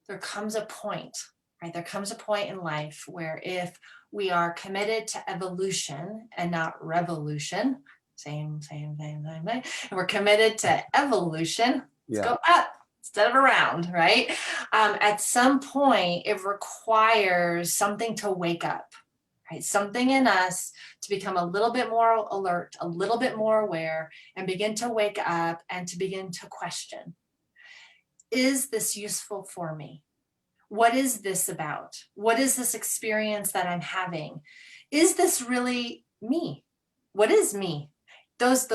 S2: there comes a point, right? There comes a point in life where if we are committed to evolution and not revolution, same, and we're committed to evolution, let's go up instead of around, right? At some point, it requires something to wake up, right? Something in us to become a little bit more alert, a little bit more aware, and begin to wake up and to begin to question. Is this useful for me? What is this about? What is this experience that I'm having? Is this really me? What is me? Those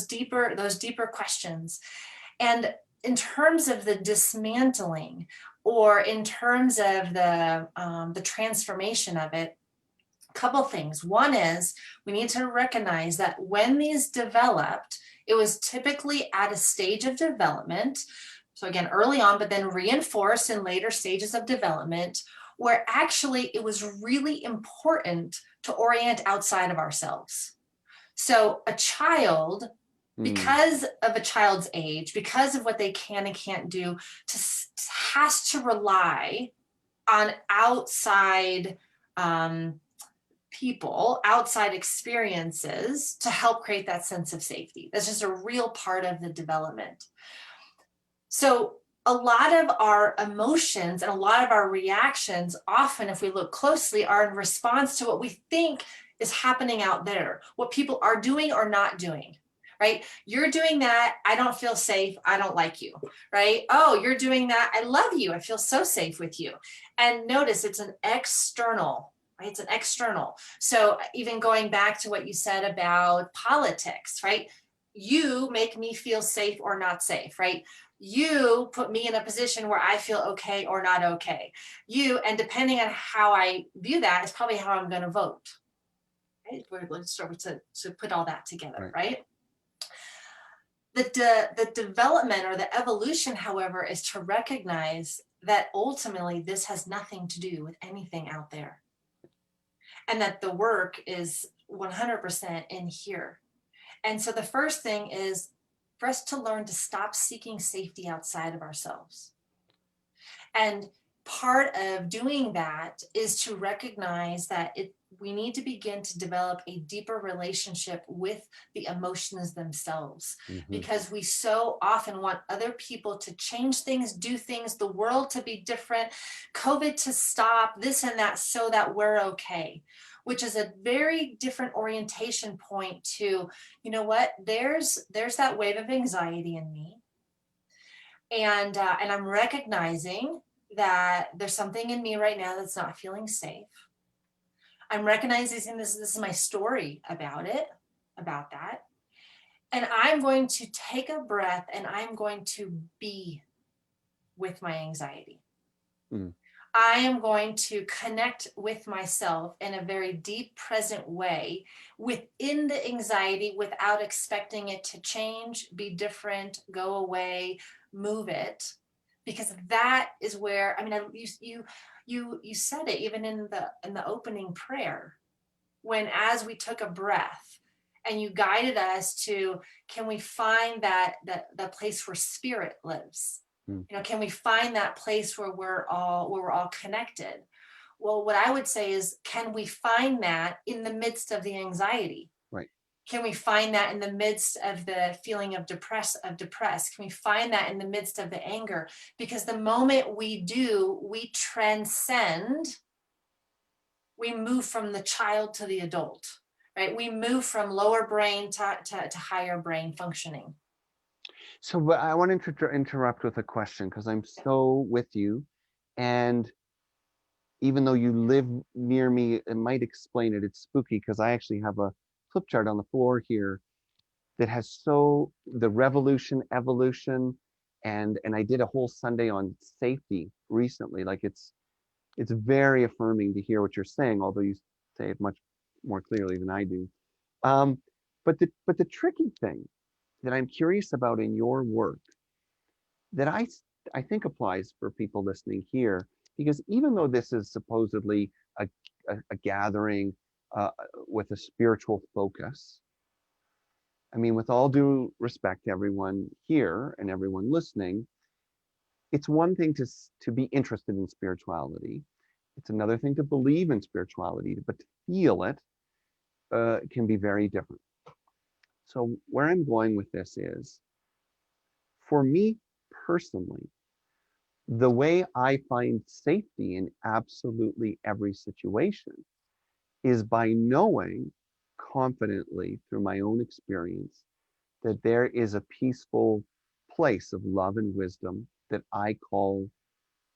S2: deeper questions. And in terms of the dismantling, or in terms of the transformation of it, a couple things. One is we need to recognize that when these developed, it was typically at a stage of development. So again, early on, but then reinforced in later stages of development, where actually it was really important to orient outside of ourselves. So a child, because of a child's age, because of what they can and can't do, has to rely on outside people, outside experiences to help create that sense of safety. That's just a real part of the development. So a lot of our emotions and a lot of our reactions, often, if we look closely, are in response to what we think is happening out there, what people are doing or not doing, right? You're doing that, I don't feel safe, I don't like you, right? Oh, you're doing that, I love you, I feel so safe with you. And notice it's an external, right? It's an external. So even going back to what you said about politics, right? You make me feel safe or not safe, right? You put me in a position where I feel okay or not okay. And depending on how I view that, is probably how I'm going to vote. Right? We're sort of to put all that together, right? The development or the evolution, however, is to recognize that ultimately this has nothing to do with anything out there. And that the work is 100% in here. And so the first thing is for us to learn to stop seeking safety outside of ourselves. And part of doing that is to recognize that we need to begin to develop a deeper relationship with the emotions themselves, because we so often want other people to change things, do things, the world to be different, COVID to stop, this and that, so that we're okay, which is a very different orientation point to, you know what, there's that wave of anxiety in me. And I'm recognizing that there's something in me right now that's not feeling safe. I'm recognizing this is my story about that. And I'm going to take a breath and I'm going to be with my anxiety. I am going to connect with myself in a very deep, present way within the anxiety without expecting it to change, be different, go away, move it. Because that is where, I mean, you said it even in the opening prayer, when as we took a breath and you guided us to, can we find that place where spirit lives? You know, can we find that place where we're all connected? Well, what I would say is, can we find that in the midst of the anxiety?
S1: Right.
S2: Can we find that in the midst of the feeling of depressed? Can we find that in the midst of the anger? Because the moment we do, we transcend. We move from the child to the adult, right? We move from lower brain to higher brain functioning.
S1: So, but I want to interrupt with a question, because I'm so with you. And even though you live near me, it might explain it. It's spooky because I actually have a flip chart on the floor here that has the revolution, evolution, and I did a whole Sunday on safety recently. Like it's very affirming to hear what you're saying, although you say it much more clearly than I do. But the tricky thing that I'm curious about in your work that I think applies for people listening here, because even though this is supposedly a gathering with a spiritual focus, I mean, with all due respect to everyone here and everyone listening, it's one thing to be interested in spirituality. It's another thing to believe in spirituality, but to feel it can be very different. So where I'm going with this is, for me personally, the way I find safety in absolutely every situation is by knowing confidently through my own experience that there is a peaceful place of love and wisdom that I call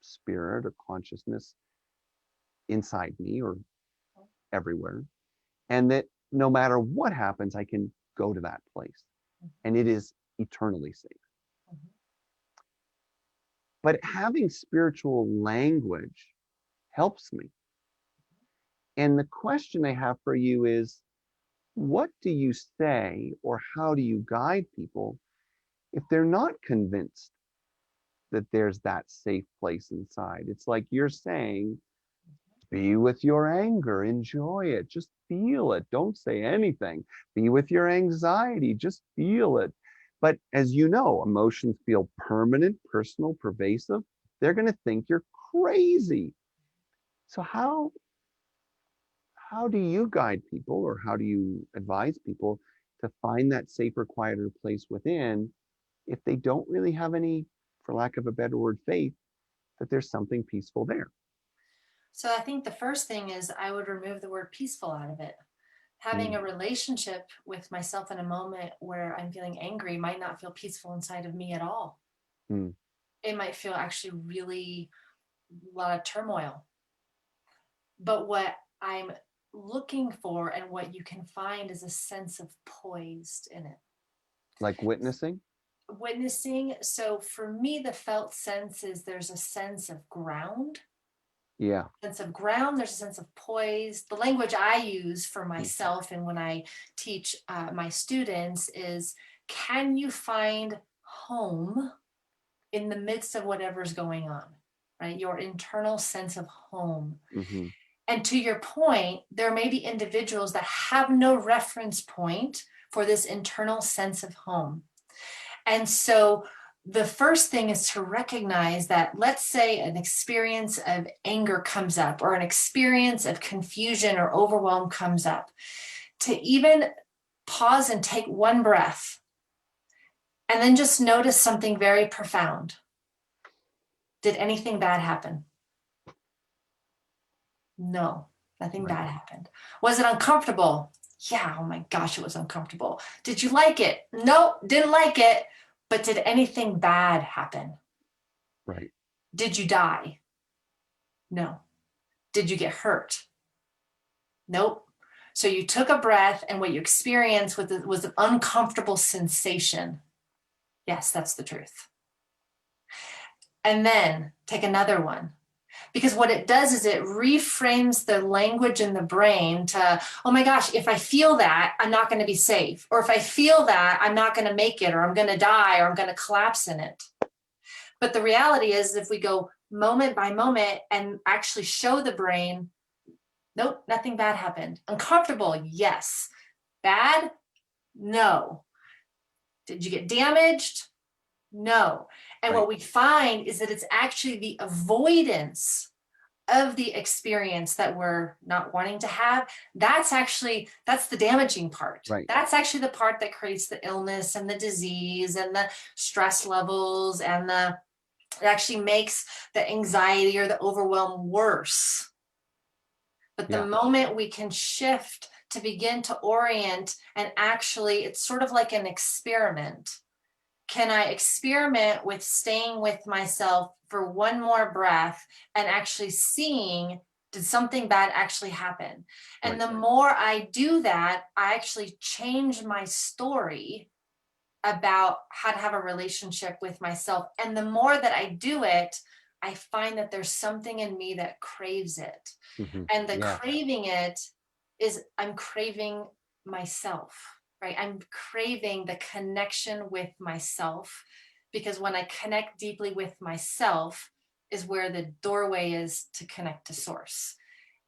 S1: spirit or consciousness inside me or everywhere. And that no matter what happens, I can go to that place and it is eternally safe. But having spiritual language helps me. And the question I have for you is, what do you say or how do you guide people if they're not convinced that there's that safe place inside? It's like you're saying, be with your anger, enjoy it, just feel it, don't say anything. Be with your anxiety, just feel it. But as you know, emotions feel permanent, personal, pervasive. They're going to think you're crazy. So how do you guide people, or how do you advise people to find that safer, quieter place within if they don't really have any, for lack of a better word, faith that there's something peaceful there?
S2: So I think the first thing is I would remove the word peaceful out of it. Having a relationship with myself in a moment where I'm feeling angry might not feel peaceful inside of me at all. It might feel actually really a lot of turmoil. But what I'm looking for and what you can find is a sense of poised in it.
S1: Like witnessing?
S2: Witnessing. So for me, the felt sense is there's a sense of ground.
S1: Yeah.
S2: Sense of ground, there's a sense of poise. The language I use for myself and when I teach my students is, can you find home in the midst of whatever's going on, right? Your internal sense of home. And to your point, there may be individuals that have no reference point for this internal sense of home. And so the first thing is to recognize that, let's say an experience of anger comes up, or an experience of confusion or overwhelm comes up, to even pause and take one breath, and then just notice something very profound. Did anything bad happen? No, nothing bad happened. Was it uncomfortable? Yeah, oh my gosh, it was uncomfortable. Did you like it? No, didn't like it. But did anything bad happen?
S1: Right.
S2: Did you die? No. Did you get hurt? Nope. So you took a breath, and what you experienced was an uncomfortable sensation. Yes, that's the truth. And then take another one. Because what it does is it reframes the language in the brain to, oh my gosh, if I feel that, I'm not going to be safe. Or if I feel that, I'm not going to make it, or I'm going to die, or I'm going to collapse in it. But the reality is, if we go moment by moment and actually show the brain, nope, nothing bad happened. Uncomfortable, yes. Bad, no. Did you get damaged? No. And what we find is that it's actually the avoidance of the experience that we're not wanting to have. That's the damaging part.
S1: Right.
S2: That's actually the part that creates the illness and the disease and the stress levels, and it actually makes the anxiety or the overwhelm worse. But the moment we can shift to begin to orient, and actually, it's sort of like an experiment. Can I experiment with staying with myself for one more breath and actually seeing, did something bad actually happen? And the more I do that, I actually change my story about how to have a relationship with myself. And the more that I do it, I find that there's something in me that craves it. And the craving it is, I'm craving myself, right? I'm craving the connection with myself, because when I connect deeply with myself is where the doorway is to connect to source.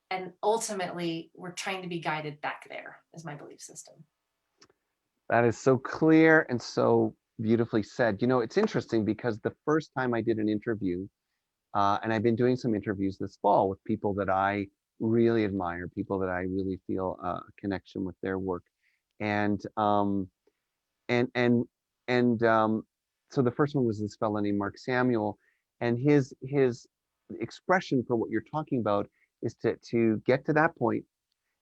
S2: And ultimately, we're trying to be guided back there, is my belief system.
S1: That is so clear and so beautifully said. You know, it's interesting because the first time I did an interview, and I've been doing some interviews this fall with people that I really admire, people that I really feel a connection with their work, and and and so the first one was this fellow named Mark Samuel, and his expression for what you're talking about is to get to that point,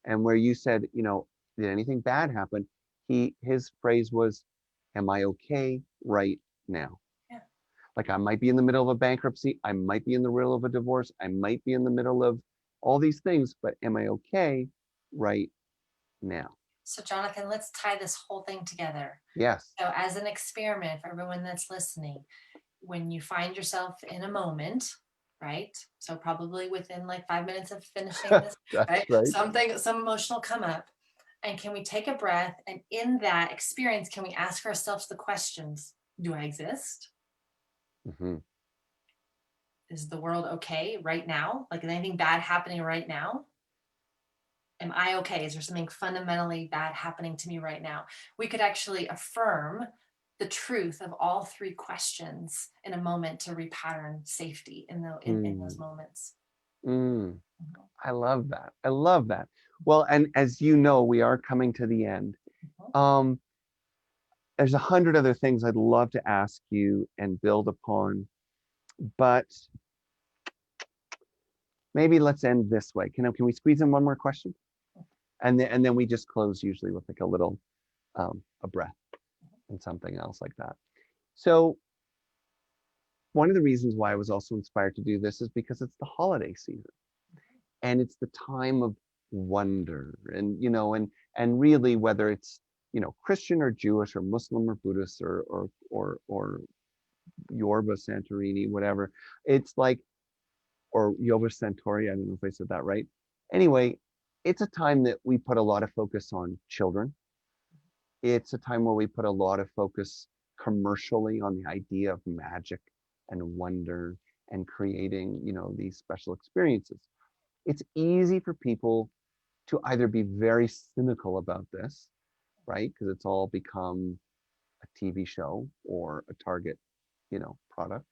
S1: and where you said, you know, did anything bad happen? His phrase was, "Am I okay right now?"
S2: Yeah.
S1: Like, I might be in the middle of a bankruptcy, I might be in the middle of a divorce, I might be in the middle of all these things, but am I okay right now?
S2: So Jonathan, let's tie this whole thing together.
S1: Yes.
S2: So as an experiment for everyone that's listening, when you find yourself in a moment, right? So probably within like 5 minutes of finishing this,
S1: That's
S2: right? Some emotional come up. And can we take a breath? And in that experience, can we ask ourselves the questions? Do I exist?
S1: Mm-hmm.
S2: Is the world okay right now? Like, is anything bad happening right now? Am I okay? Is there something fundamentally bad happening to me right now? We could actually affirm the truth of all three questions in a moment to repattern safety in those moments.
S1: I love that. I love that. Well, and as you know, we are coming to the end. There's 100 other things I'd love to ask you and build upon, but maybe let's end this way. Can we squeeze in one more question? And then we just close usually with like a little a breath and something else like that. So one of the reasons why I was also inspired to do this is because it's the holiday season, and it's the time of wonder, and you know, and really, whether it's, you know, Christian or Jewish or Muslim or Buddhist or Yorba Santorini, whatever, it's like, or Yoba Centauri, I don't know if I said that right. Anyway, it's a time that we put a lot of focus on children. It's a time where we put a lot of focus commercially on the idea of magic and wonder and creating, you know, these special experiences. It's easy for people to either be very cynical about this, right? Because it's all become a TV show or a target product,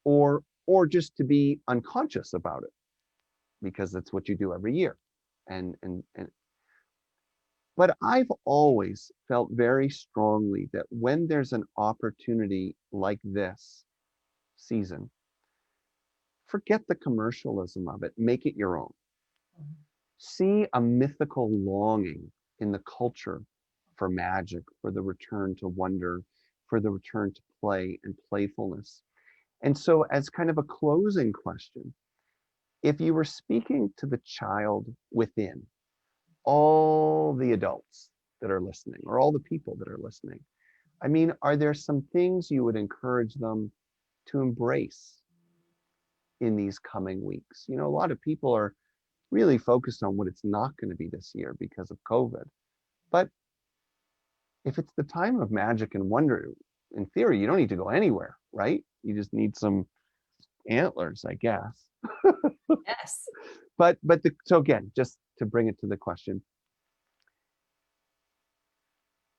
S1: or just to be unconscious about it because that's what you do every year. And but I've always felt very strongly that when there's an opportunity like this season, forget the commercialism of it, make it your own. See a mythical longing in the culture for magic, for the return to wonder, for the return to play and playfulness. And so, as kind of a closing question, if you were speaking to the child within, all the adults that are listening, or all the people that are listening, I mean, are there some things you would encourage them to embrace in these coming weeks? A lot of people are really focused on what it's not going to be this year because of COVID. But if it's the time of magic and wonder, in theory, you don't need to go anywhere, right? You just need some antlers, I guess.
S2: Yes.
S1: So again, just to bring it to the question,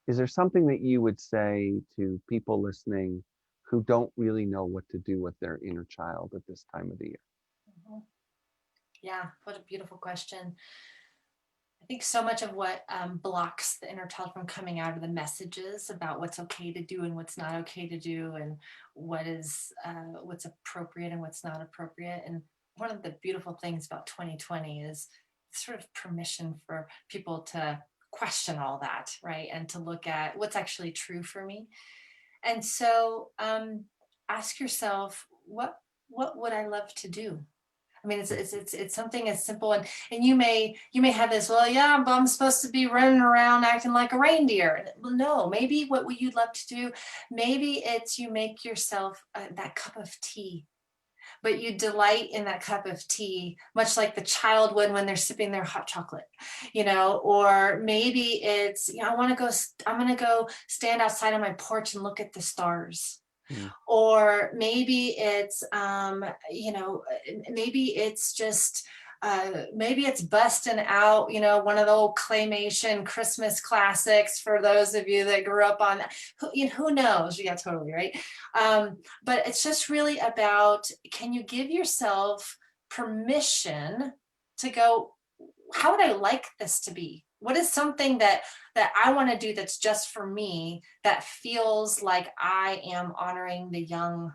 S1: is there something that you would say to people listening who don't really know what to do with their inner child at this time of the year?
S2: Mhm. Yeah, what a beautiful question. I think so much of what blocks the inner child from coming out of the messages about what's okay to do and what's not okay to do, and what's appropriate and what's not appropriate. And one of the beautiful things about 2020 is sort of permission for people to question all that, right? And to look at what's actually true for me. And so ask yourself, what would I love to do? I mean, it's something as simple, and you may have this. Well, yeah, but I'm supposed to be running around acting like a reindeer. Well, no, maybe what would you love to do? Maybe it's you make yourself that cup of tea, but you delight in that cup of tea, much like the child would when they're sipping their hot chocolate, Or maybe it's, I'm going to go stand outside on my porch and look at the stars.
S1: Mm.
S2: Or maybe it's maybe it's just maybe it's busting out one of the old claymation Christmas classics for those of you that grew up on that. Who knows? Yeah, totally, right. But it's just really about, can you give yourself permission to go, how would I like this to be? What is something that I want to do that's just for me, that feels like I am honoring the young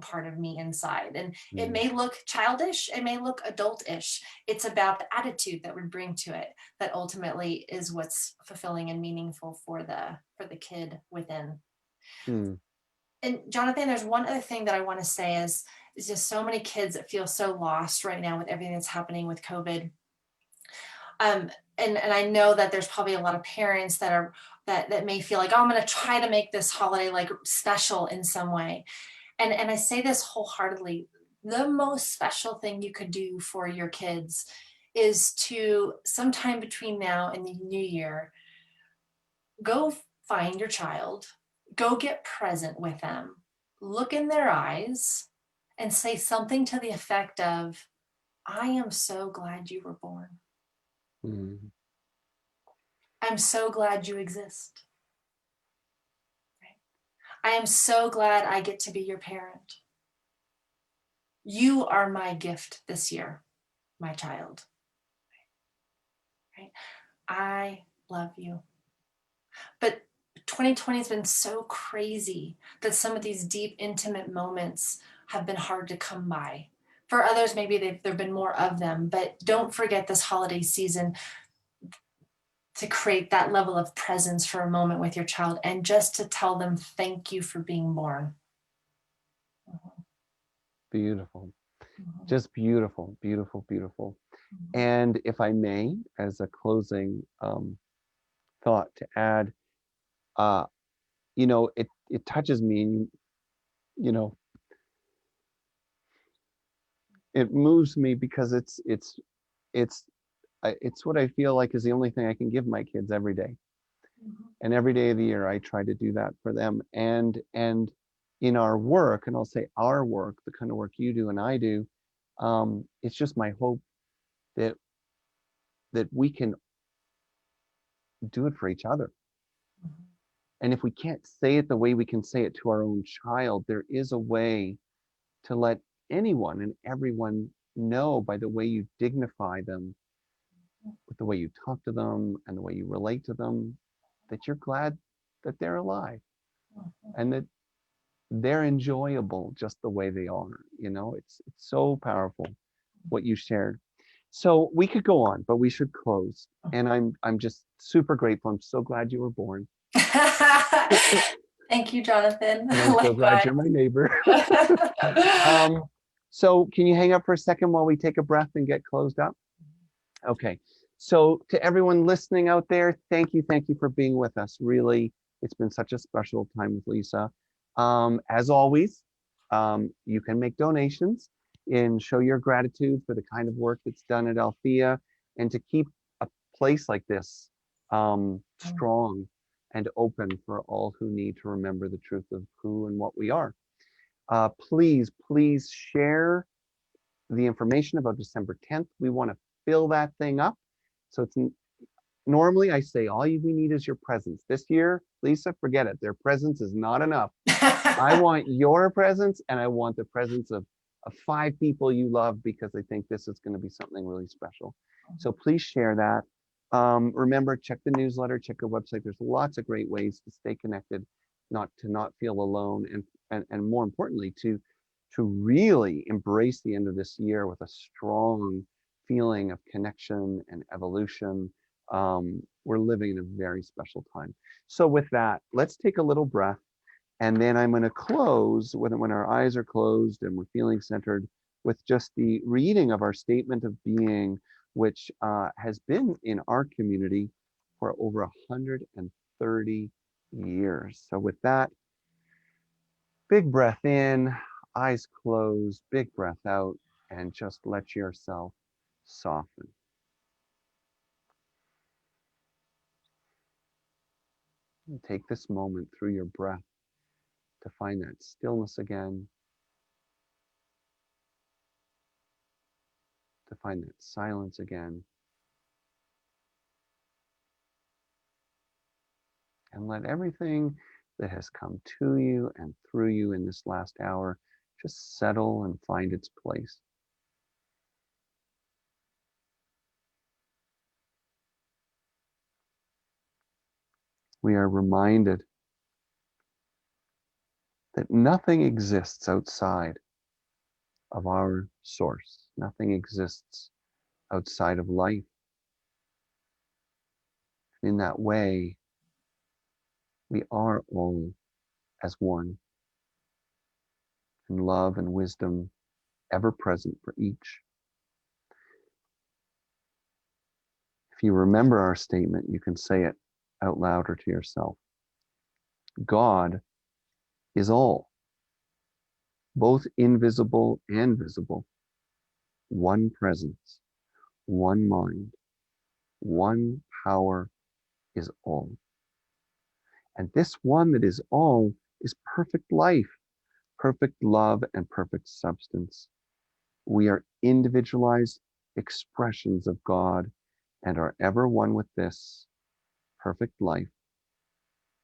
S2: part of me inside? And it may look childish, it may look adultish. It's about the attitude that we bring to it that ultimately is what's fulfilling and meaningful for the kid within.
S1: Mm.
S2: And Jonathan, there's one other thing that I want to say is just so many kids that feel so lost right now with everything that's happening with COVID. And I know that there's probably a lot of parents that may feel like, oh, I'm going to try to make this holiday like special in some way. And I say this wholeheartedly. The most special thing you could do for your kids is to, sometime between now and the new year, go find your child, go get present with them, look in their eyes, and say something to the effect of, I am so glad you were born.
S1: Mm.
S2: I'm so glad you exist. I am so glad I get to be your parent. You are my gift this year, my child. Right? I love you. But 2020 has been so crazy that some of these deep, intimate moments have been hard to come by. For others, maybe there have been more of them, but don't forget this holiday season to create that level of presence for a moment with your child, and just to tell them thank you for being born.
S1: Beautiful.
S2: Mhm.
S1: Just beautiful, beautiful, beautiful. And if I may, as a closing thought to add, it touches me, and it moves me because it's what I feel like is the only thing I can give my kids every day.
S2: Mhm.
S1: And every day of the year, I try to do that for them. And in our work, and I'll say our work, the kind of work you do and I do, it's just my hope that we can do it for each other. And if we can't say it the way we can say it to our own child, there is a way to let anyone and everyone know by the way you dignify them, with the way you talk to them and the way you relate to them, that you're glad that they're alive and that they're enjoyable just the way they are. You know, it's so powerful what you shared. So we could go on, but we should close. And I'm just super grateful. I'm so glad you were born.
S3: Thank you, Jonathan.
S1: And I'm so glad you're my neighbor. So can you hang up for a second while we take a breath and get closed up? Okay. So to everyone listening out there, thank you for being with us. Really, it's been such a special time with Lisa. As always, you can make donations and show your gratitude for the kind of work that's done at Althea, and to keep a place like this strong and open for all who need to remember the truth of who and what we are. Please share the information about December 10th. We want to fill that thing up. So it's normally I say we need is your presence. This year, Lisa, forget it. Their presence is not enough. I want your presence, and I want the presence of 5 people you love, because I think this is going to be something really special. So please share that. Remember, check the newsletter, check the website. There's lots of great ways to stay connected, not feel alone, and more importantly, to really embrace the end of this year with a strong feeling of connection and evolution. We're living in a very special time. So with that, let's take a little breath, and then I'm going to close when our eyes are closed and we're feeling centered, with just the reading of our statement of being, which has been in our community for over 130 years. So with that, big breath in, eyes closed, big breath out, and just let yourself soften. And take this moment through your breath to find that stillness again, to find that silence again, and let everything that has come to you and through you in this last hour just settle and find its place. We are reminded that nothing exists outside of our source. Nothing exists outside of life. In that way, we are all as one, in love and wisdom ever present for each. If you remember our statement, you can say it out loud or to yourself. God is all, both invisible and visible, one presence, one mind, one power is all. And this one that is all is perfect life, perfect love, and perfect substance. We are individualized expressions of God and are ever one with this perfect life,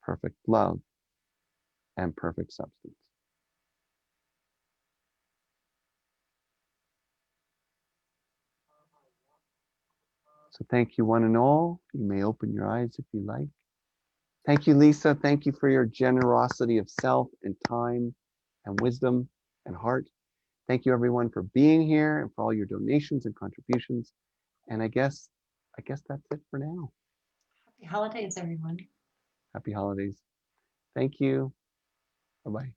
S1: perfect love, and perfect substance. So thank you, one and all. You may open your eyes if you like. Thank you, Lisa. Thank you for your generosity of self and time and wisdom and heart. Thank you, everyone, for being here and for all your donations and contributions. And I guess that's it for now.
S2: Happy holidays, everyone.
S1: Happy holidays. Thank you. Bye-bye.